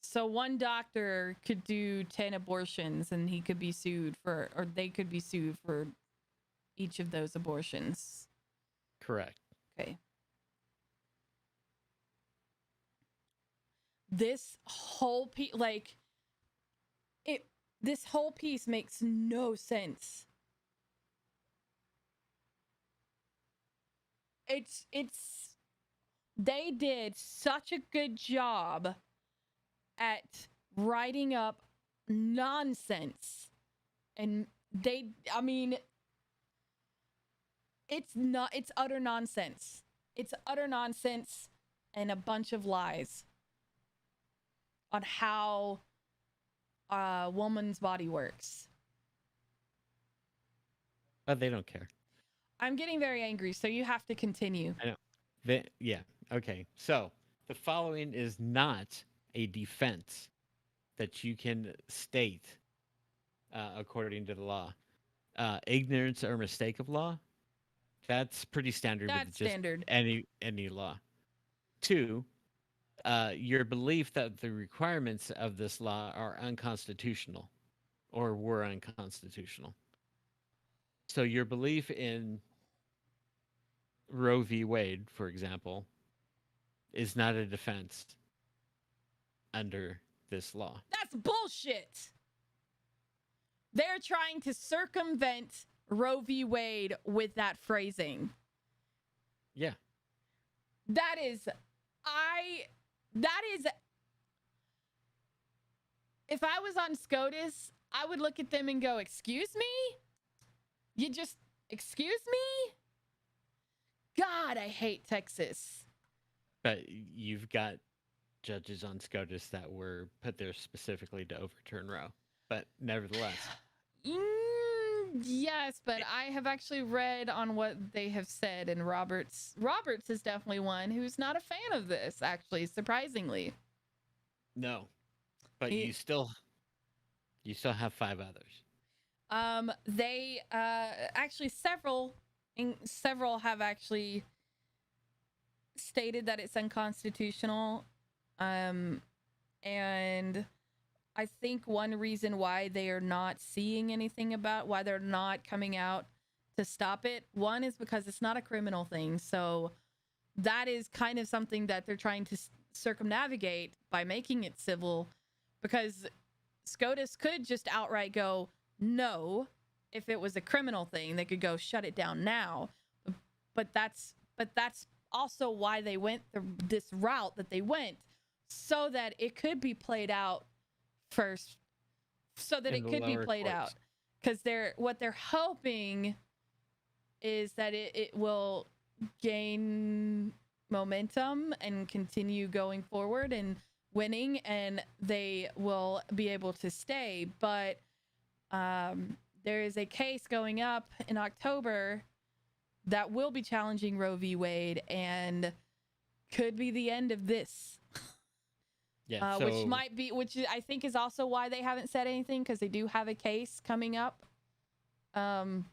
So one doctor could do 10 abortions and he could be sued for, or they could be sued for each of those abortions. Correct. Okay. This whole piece, this whole piece makes no sense. They did such a good job at writing up nonsense. And it's utter nonsense. It's utter nonsense and a bunch of lies on how a woman's body works. But they don't care. I'm getting very angry, so you have to continue. I know. Yeah. Okay. So the following is not a defense that you can state according to the law. Ignorance or mistake of law. That's pretty standard That's with just standard. any law. 2, your belief that the requirements of this law are unconstitutional or were unconstitutional. So your belief in Roe v. Wade, for example, is not a defense under this law. That's bullshit. They're trying to circumvent Roe v. Wade with that phrasing. Yeah. That is, if I was on SCOTUS, I would look at them and go, excuse me? You just, excuse me? God, I hate Texas. But you've got judges on SCOTUS that were put there specifically to overturn Roe. But nevertheless. Yes, but I have actually read on what they have said, and Roberts is definitely one who's not a fan of this, actually, surprisingly. No. But you still have 5 others. They actually several have actually stated that it's unconstitutional. And I think one reason why they are not seeing anything about why they're not coming out to stop it, one is because it's not a criminal thing. So that is kind of something that they're trying to circumnavigate by making it civil, because SCOTUS could just outright go no. If it was a criminal thing, they could go shut it down now. But that's also why they went this route that they went, so that it could be played out first, so that it could be played out, because what they're hoping is that it will gain momentum and continue going forward and winning, and they will be able to stay. But there is a case going up in October that will be challenging Roe v. Wade and could be the end of this. Yeah, which I think is also why they haven't said anything, because they do have a case coming up. And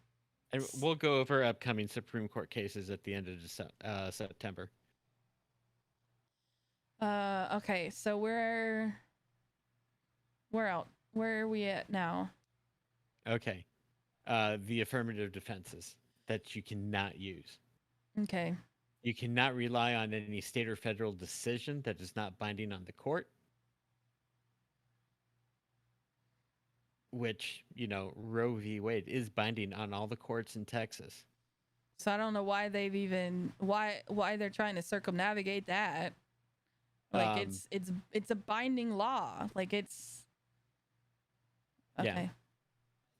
we'll go over upcoming Supreme Court cases at the end of September. Okay, so where are we at now? Okay. The affirmative defenses that you cannot use. Okay. You cannot rely on any state or federal decision that is not binding on the court. which, Roe v. Wade is binding on all the courts in Texas. So I don't know why they've even why they're trying to circumnavigate that. Like Um, it's a binding law. Like it's okay.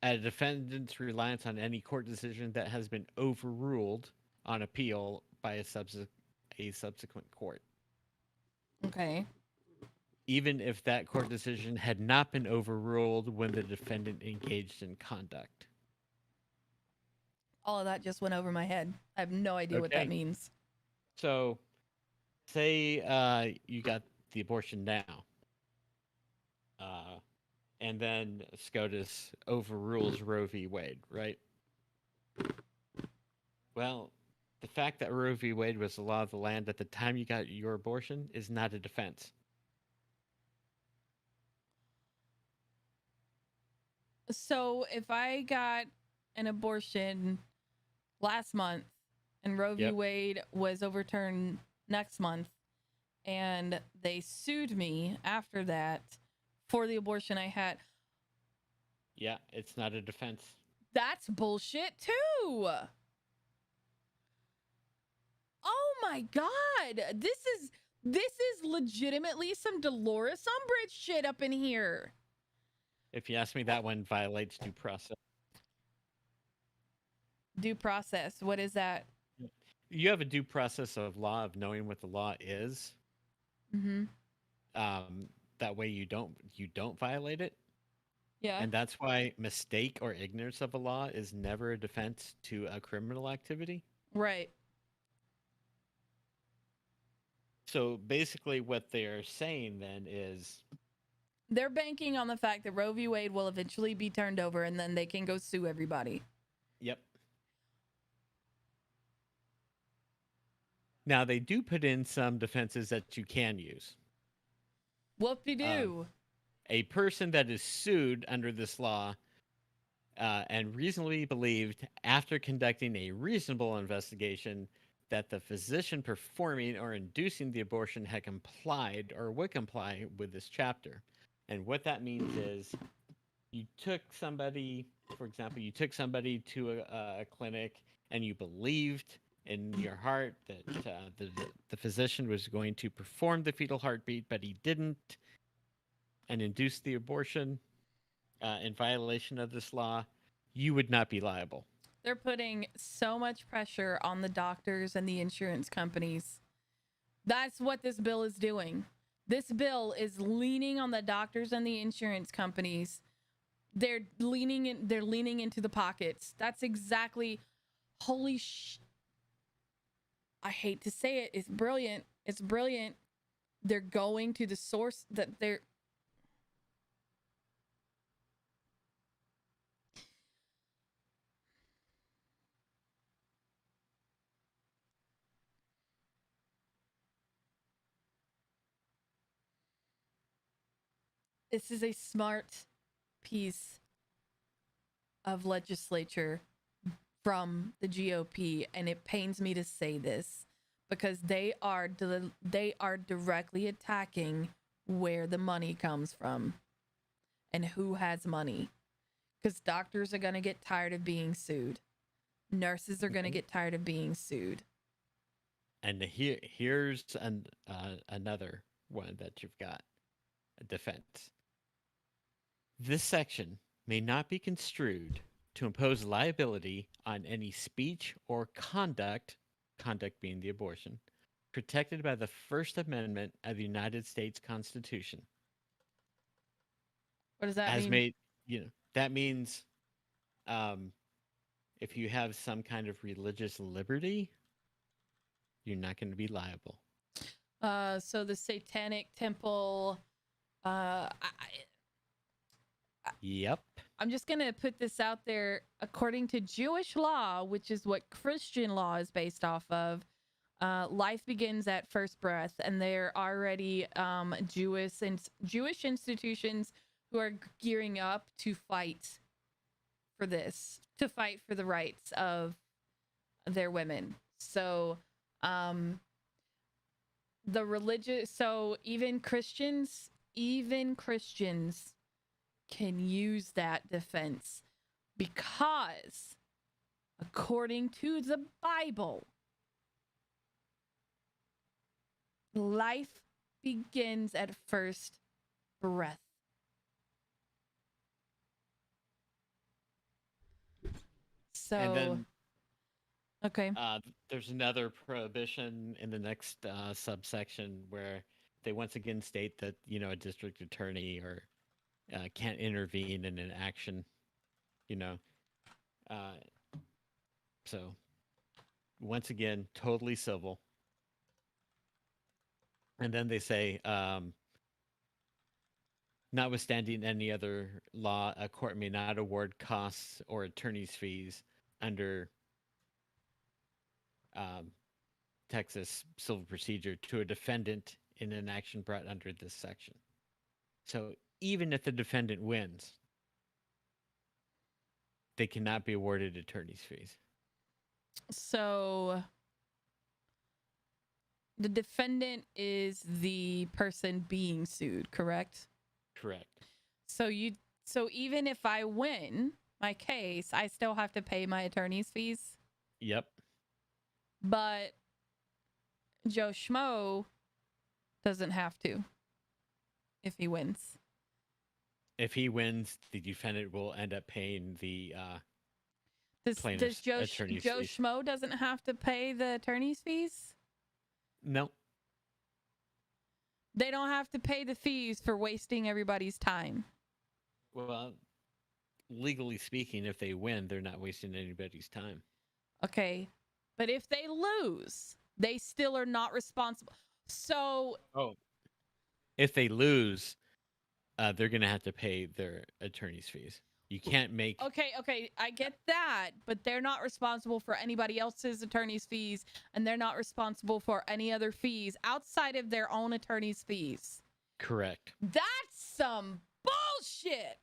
Yeah. A defendant's reliance on any court decision that has been overruled on appeal by a subsequent court, Okay. even if that court decision had not been overruled when the defendant engaged in conduct. All of that just went over my head. I have no idea what that Okay. means. So, say you got the abortion now, and then SCOTUS overrules Roe v. Wade, right? Well, the fact that Roe v. Wade was the law of the land at the time you got your abortion is not a defense. So if I got an abortion last month and Roe v. Yep. Wade was overturned next month and they sued me after that for the abortion I had, Yeah, it's not a defense. that's bullshit too. Oh my god. This is legitimately some Dolores Umbridge shit up in here. If you ask me, that one violates due process. Due process. What is that? You have a due process of law of knowing what the law is. Mm-hmm. That way you don't violate it. Yeah. And that's why mistake or ignorance of a law is never a defense to a criminal activity. Right. So basically what they're saying then is They're banking on the fact that Roe v. Wade will eventually be turned over and then they can go sue everybody. Yep. Now they do put in some defenses that you can use. Whoop-de-doo. A person that is sued under this law and reasonably believed after conducting a reasonable investigation that the physician performing or inducing the abortion had complied or would comply with this chapter. And what that means is you took somebody, for example, to a clinic and you believed in your heart that the physician was going to perform the fetal heartbeat, but he didn't, and induced the abortion in violation of this law, you would not be liable. They're putting so much pressure on the doctors and the insurance companies. That's what this bill is doing. This bill is leaning on the doctors and the insurance companies. They're leaning into the pockets. That's exactly holy sh. I hate to say it. It's brilliant. It's brilliant. They're going to the source that they're. This is a smart piece of legislature from the GOP, and it pains me to say this because they are directly attacking where the money comes from and who has money. Because doctors are going to get tired of being sued. Nurses are going to get tired of being sued. And here's another one that you've got, a defense. This section may not be construed to impose liability on any speech or conduct being the abortion, protected by the First Amendment of the United States Constitution. What does that mean? That means if you have some kind of religious liberty, you're not going to be liable. So the Satanic Temple, Yep. I'm just going to put this out there. According to Jewish law, which is what Christian law is based off of, life begins at first breath, and there are already Jewish institutions who are gearing up to fight for this, to fight for the rights of their women. So, even Christians can use that defense because, according to the Bible, life begins at first breath. So, And then okay. there's another prohibition in the next subsection where they once again state that a district attorney or can't intervene in an action. You know, uh, so once again, totally civil. And then they say, notwithstanding any other law, a court may not award costs or attorney's fees under Texas civil procedure to a defendant in an action brought under this section. So even if the defendant wins, they cannot be awarded attorney's fees. So the defendant is the person being sued, correct? Correct. So even if I win my case, I still have to pay my attorney's fees? Yep. But Joe Schmo doesn't have to if he wins. If he wins, the defendant will end up paying the Does plaintiff's Joe attorney's Joe fees. Schmo doesn't have to pay the attorney's fees? No. They don't have to pay the fees for wasting everybody's time. Well, legally speaking, if they win, they're not wasting anybody's time. Okay. But if they lose, they still are not responsible. So, if they lose, they're going to have to pay their attorney's fees. You can't make... Okay, I get that, but they're not responsible for anybody else's attorney's fees, and they're not responsible for any other fees outside of their own attorney's fees. Correct. That's some bullshit.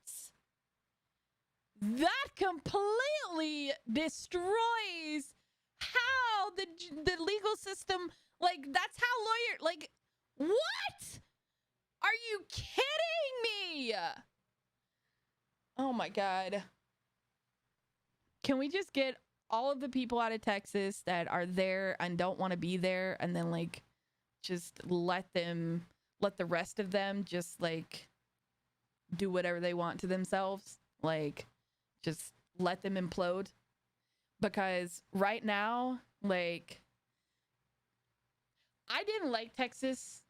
That completely destroys how the legal system, like, that's how what? Are you kidding me? Oh my God. Can we just get all of the people out of Texas that are there and don't want to be there, and then like just let the rest of them just like do whatever they want to themselves? Like, just let them implode? Because right now, like, I didn't like Texas.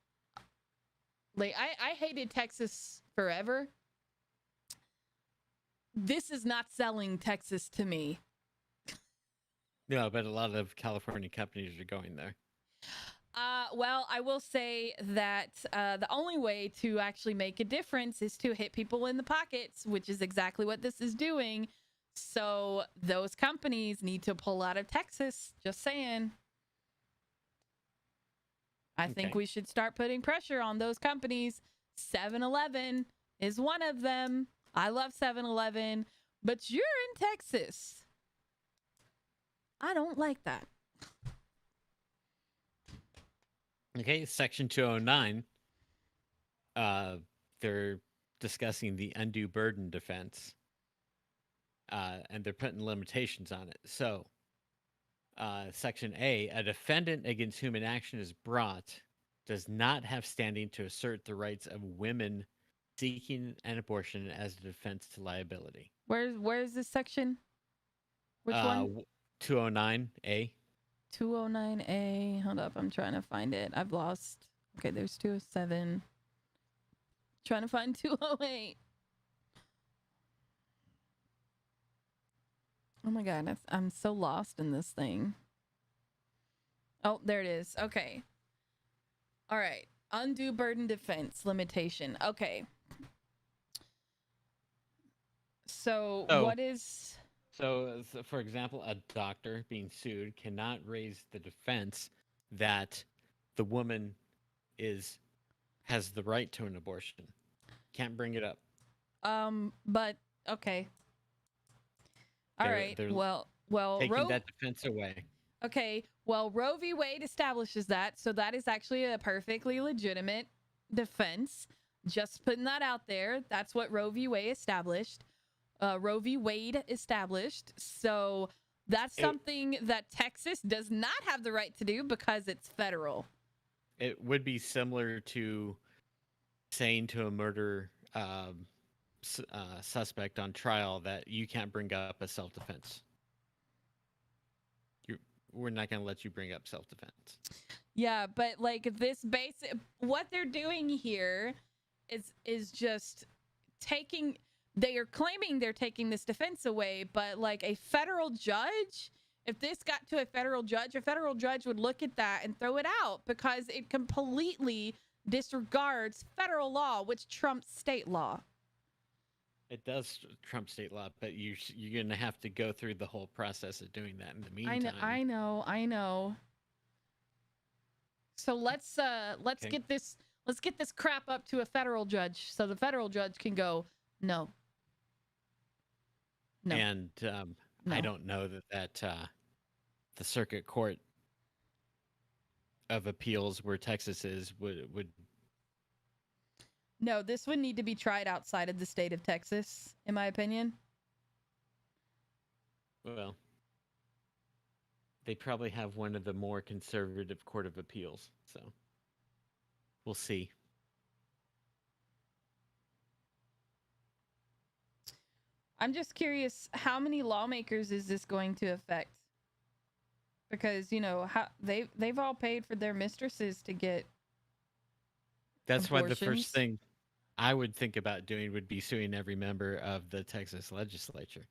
Like, I hated Texas forever. This is not selling Texas to me. No, but a lot of California companies are going there. Well, I will say that the only way to actually make a difference is to hit people in the pockets, which is exactly what this is doing. So those companies need to pull out of Texas. Just saying. I think we should start putting pressure on those companies. 7-Eleven is one of them. I love 7-Eleven, but you're in Texas. I don't like that. Okay, Section 209. They're discussing the undue burden defense. And they're putting limitations on it. So, Section A, a defendant against whom an action is brought does not have standing to assert the rights of women seeking an abortion as a defense to liability. Where's this section? Which one? 209A. 209A. Hold up, I'm trying to find it. I've lost. Okay, there's 207. Trying to find 208. Oh my God, I'm so lost in this thing. Oh, there it is. Okay. All right. Undue burden defense limitation. Okay. So what is... So, for example, a doctor being sued cannot raise the defense that the woman has the right to an abortion. Can't bring it up. But okay. All right. Well, taking that defense away. Okay. Well, Roe v. Wade establishes that, so that is actually a perfectly legitimate defense. Just putting that out there. That's what Roe v. Wade established. So that's something that Texas does not have the right to do because it's federal. It would be similar to saying to a murder suspect on trial that you can't bring up a self-defense. We're not going to let you bring up self-defense. Yeah, but like this basic, what they're doing here is just taking. They are claiming they're taking this defense away, but like a federal judge, if this got to a federal judge would look at that and throw it out because it completely disregards federal law, which trumps state law. It does trump state law, but you're going to have to go through the whole process of doing that in the meantime. I know. So let's get this crap up to a federal judge so the federal judge can go no. And no. I don't know that the Circuit Court of Appeals, where Texas is, would. No, this would need to be tried outside of the state of Texas, in my opinion. Well, they probably have one of the more conservative Court of Appeals, so we'll see. I'm just curious, how many lawmakers is this going to affect? Because, how they've all paid for their mistresses to get That's why the abortions. first thing I would think about doing would be suing every member of the Texas legislature.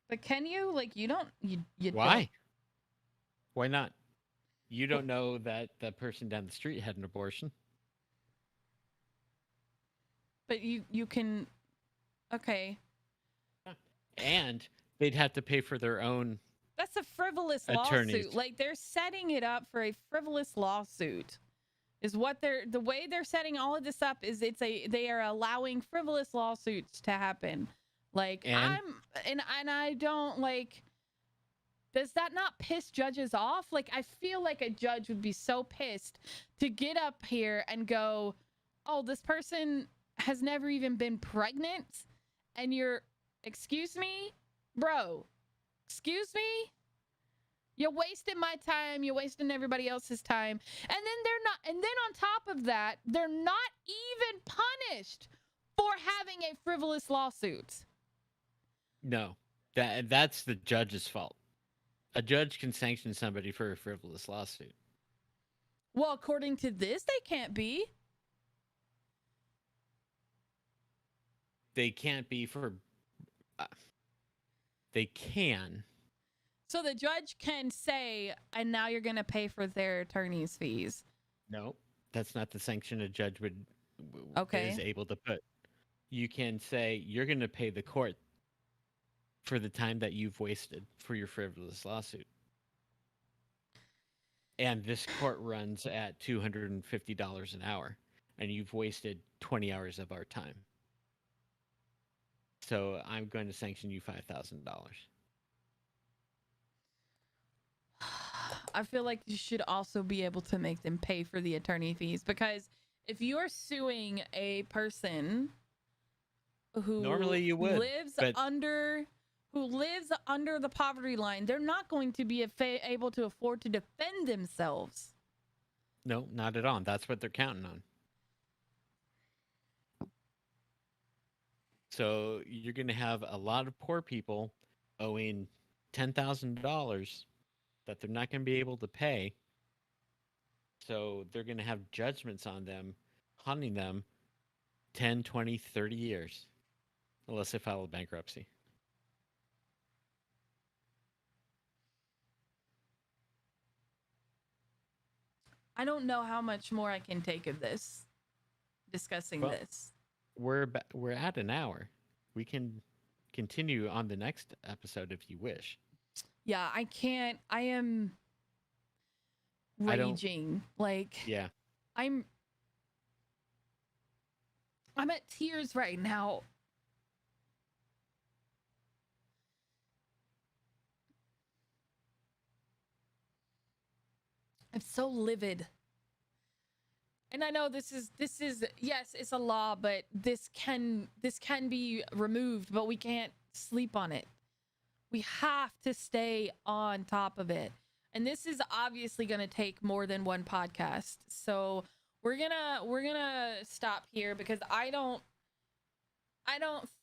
But can you? Like, you don't. You Why? Don't. Why not? You don't know that the person down the street had an abortion. But you can. Okay. And they'd have to pay for their own. That's a frivolous attorneys. Lawsuit. Like, they're setting it up for a frivolous lawsuit. Is what the way they're setting all of this up is they are allowing frivolous lawsuits to happen. Like, and I don't like. Does that not piss judges off? Like, I feel like a judge would be so pissed to get up here and go, "Oh, this person has never even been pregnant," and excuse me, bro, excuse me. You're wasting my time. You're wasting everybody else's time. And then on top of that, they're not even punished for having a frivolous lawsuit. No, that's the judge's fault. A judge can sanction somebody for a frivolous lawsuit. Well, according to this, they can't be. They can't be for. They can. So the judge can say, and now you're going to pay for their attorney's fees. No, that's not the sanction a judge is able to put. You can say you're going to pay the court for the time that you've wasted for your frivolous lawsuit. And this court runs at $250 an hour, and you've wasted 20 hours of our time. So I'm going to sanction you $5,000. I feel like you should also be able to make them pay for the attorney fees, because if you're suing a person who normally you would lives under the poverty line, they're not going to be able to afford to defend themselves. No, not at all. That's what they're counting on. So you're going to have a lot of poor people owing $10,000 that they're not going to be able to pay. So they're going to have judgments on them, haunting them 10, 20, 30 years, unless they file a bankruptcy. I don't know how much more I can take of this, discussing this. We're at an hour. We can continue on the next episode if you wish. Yeah, I can't. I am raging. Yeah. I'm at tears right now. I'm so livid. And I know this is yes, it's a law, but this can be removed, but we can't sleep on it. We have to stay on top of it. And this is obviously going to take more than one podcast. So we're going to stop here because I don't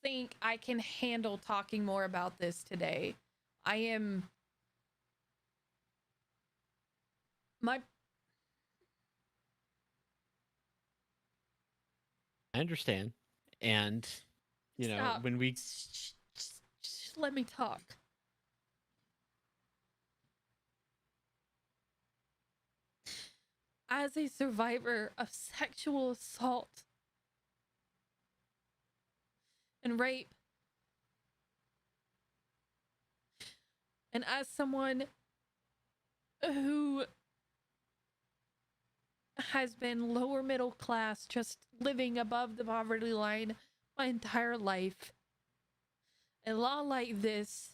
think I can handle talking more about this today. I understand. And, stop. when we. Just let me talk. As a survivor of sexual assault and rape, and as someone who has been lower middle class, just living above the poverty line my entire life, a law like this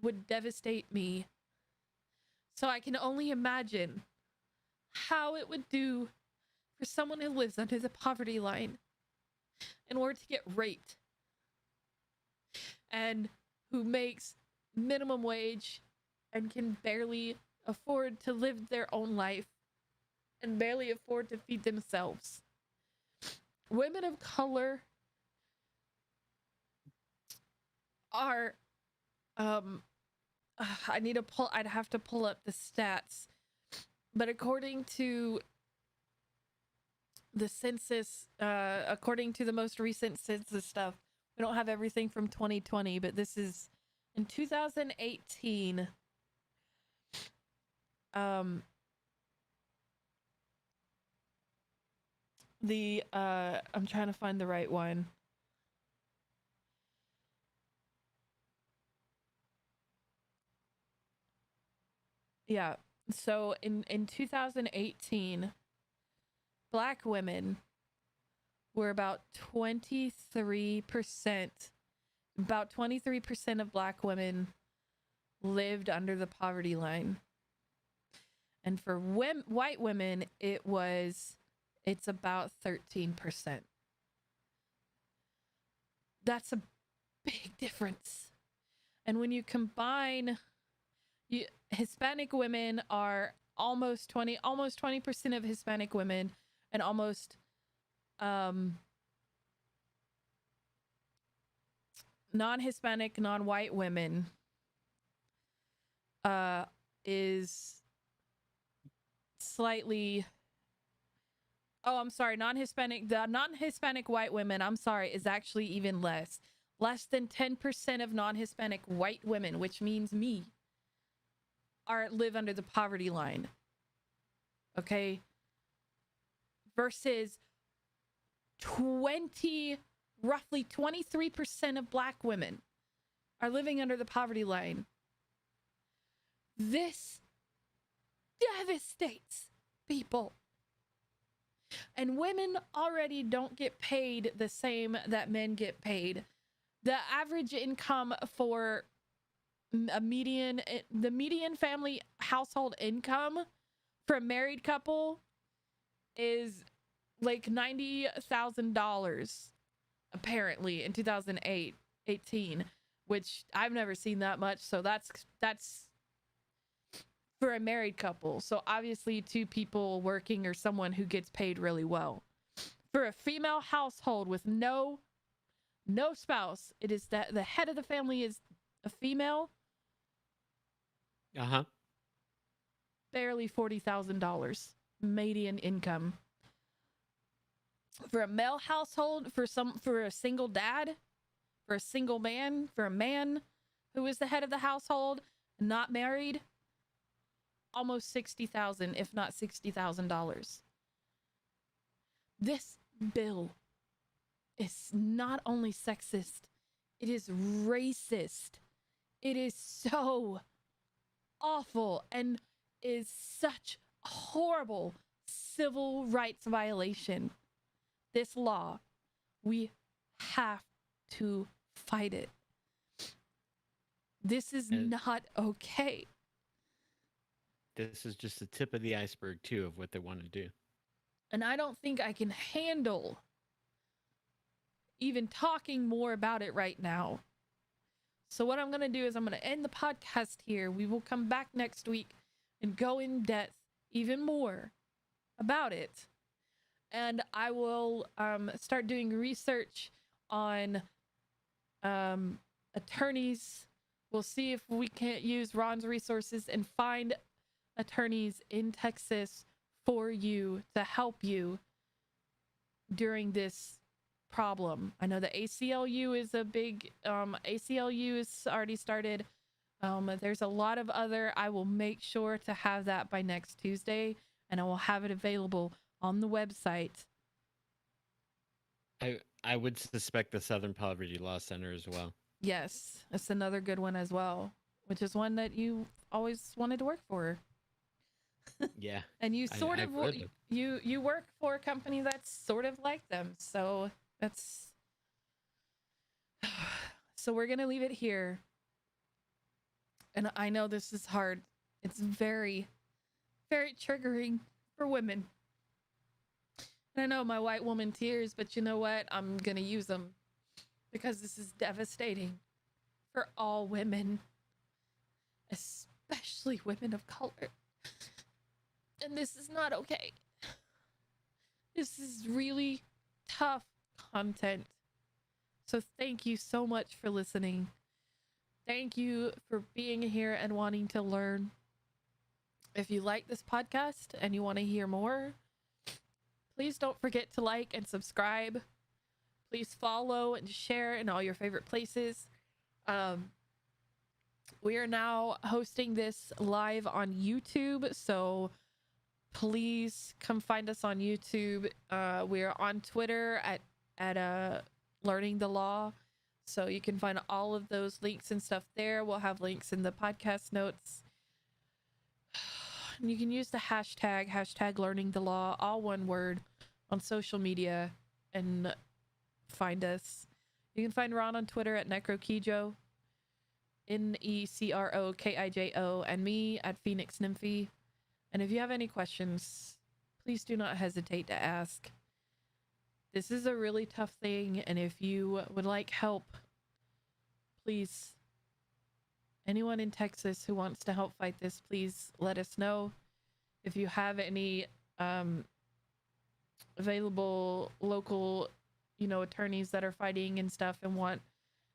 would devastate me. So I can only imagine how it would do for someone who lives under the poverty line in order to get raped and who makes minimum wage and can barely afford to live their own life and barely afford to feed themselves. Women of color are I'd have to pull up the stats, but according to the census, according to the most recent census stuff, we don't have everything from 2020, but this is in 2018. I'm trying to find the right one. Yeah. So in 2018, Black women were about 23%. About 23% of Black women lived under the poverty line. And for white women, it's about 13%. That's a big difference. And when you combine, Hispanic women are almost 20% of Hispanic women, and almost non-Hispanic, non-white women is slightly, I'm sorry, the non-Hispanic white women, I'm sorry, is actually even less than 10% of non-Hispanic white women, which means me, live under the poverty line. Okay. Versus roughly 23% of Black women are living under the poverty line. This devastates people. And women already don't get paid the same that men get paid. The average income for the median family household income for a married couple is like $90,000 apparently in 2018, which I've never seen that much. So that's for a married couple. So obviously 2 people working or someone who gets paid really well. For a female household with no spouse, it is that the head of the family is a female. Barely $40,000 median income. For a male household, for a single dad, for a single man, for a man who is the head of the household, not married, almost $60,000, if not $60,000. This bill is not only sexist, it is racist. It is so awful and is such a horrible civil rights violation. This law, we have to fight it. This is not okay. this is just the tip of the iceberg too of what they want to do. And I don't think I can handle even talking more about it right now. So what I'm going to do is I'm going to end the podcast here. We will come back next week and go in depth even more about it. And I will start doing research on attorneys. We'll see if we can't use Ron's resources and find attorneys in Texas for you to help you during this problem. I know the ACLU is a big ACLU is already started. There's a lot of other. I will make sure to have that by next Tuesday, and I will have it available on the website. I would suspect the Southern Poverty Law Center as well. Yes, it's another good one as well, which is one that you always wanted to work for. Yeah. And you sort I've of heard them. you work for a company that's sort of like them. So that's so we're going to leave it here. And I know this is hard. It's very, very triggering for women. And I know my white woman tears, but you know what? I'm going to use them because this is devastating for all women, especially women of color. And this is not okay. This is really tough content. So thank you so much for listening. Thank you for being here and wanting to learn. If you like this podcast and you want to hear more, please don't forget to like and subscribe. Please follow and share in all your favorite places. We are now hosting this live on YouTube, so please come find us on YouTube. We're on Twitter at Learning the Law, so you can find all of those links and stuff there. We'll have links in the podcast notes. And you can use the hashtag Learning the Law, all one word, on social media and find us. You can find Ron on Twitter at NecroKijo, NecroKijo, and me at Phoenix Nymphy. And if you have any questions, please do not hesitate to ask. This is a really tough thing, and if you would like help, please, anyone in Texas who wants to help fight this, please let us know. If you have any available local, attorneys that are fighting and stuff and want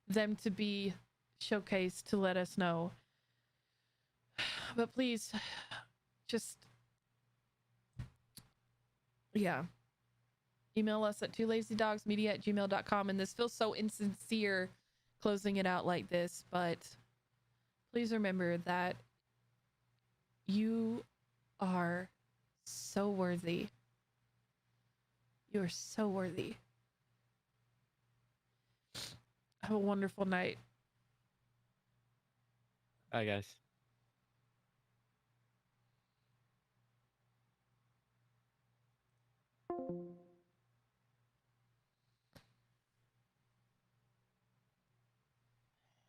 them to be showcased, to let us know. But please, just, email us at twolazydogsmedia@gmail.com. And this feels so insincere closing it out like this, but please remember that you are so worthy. You are so worthy. Have a wonderful night. Bye, guys.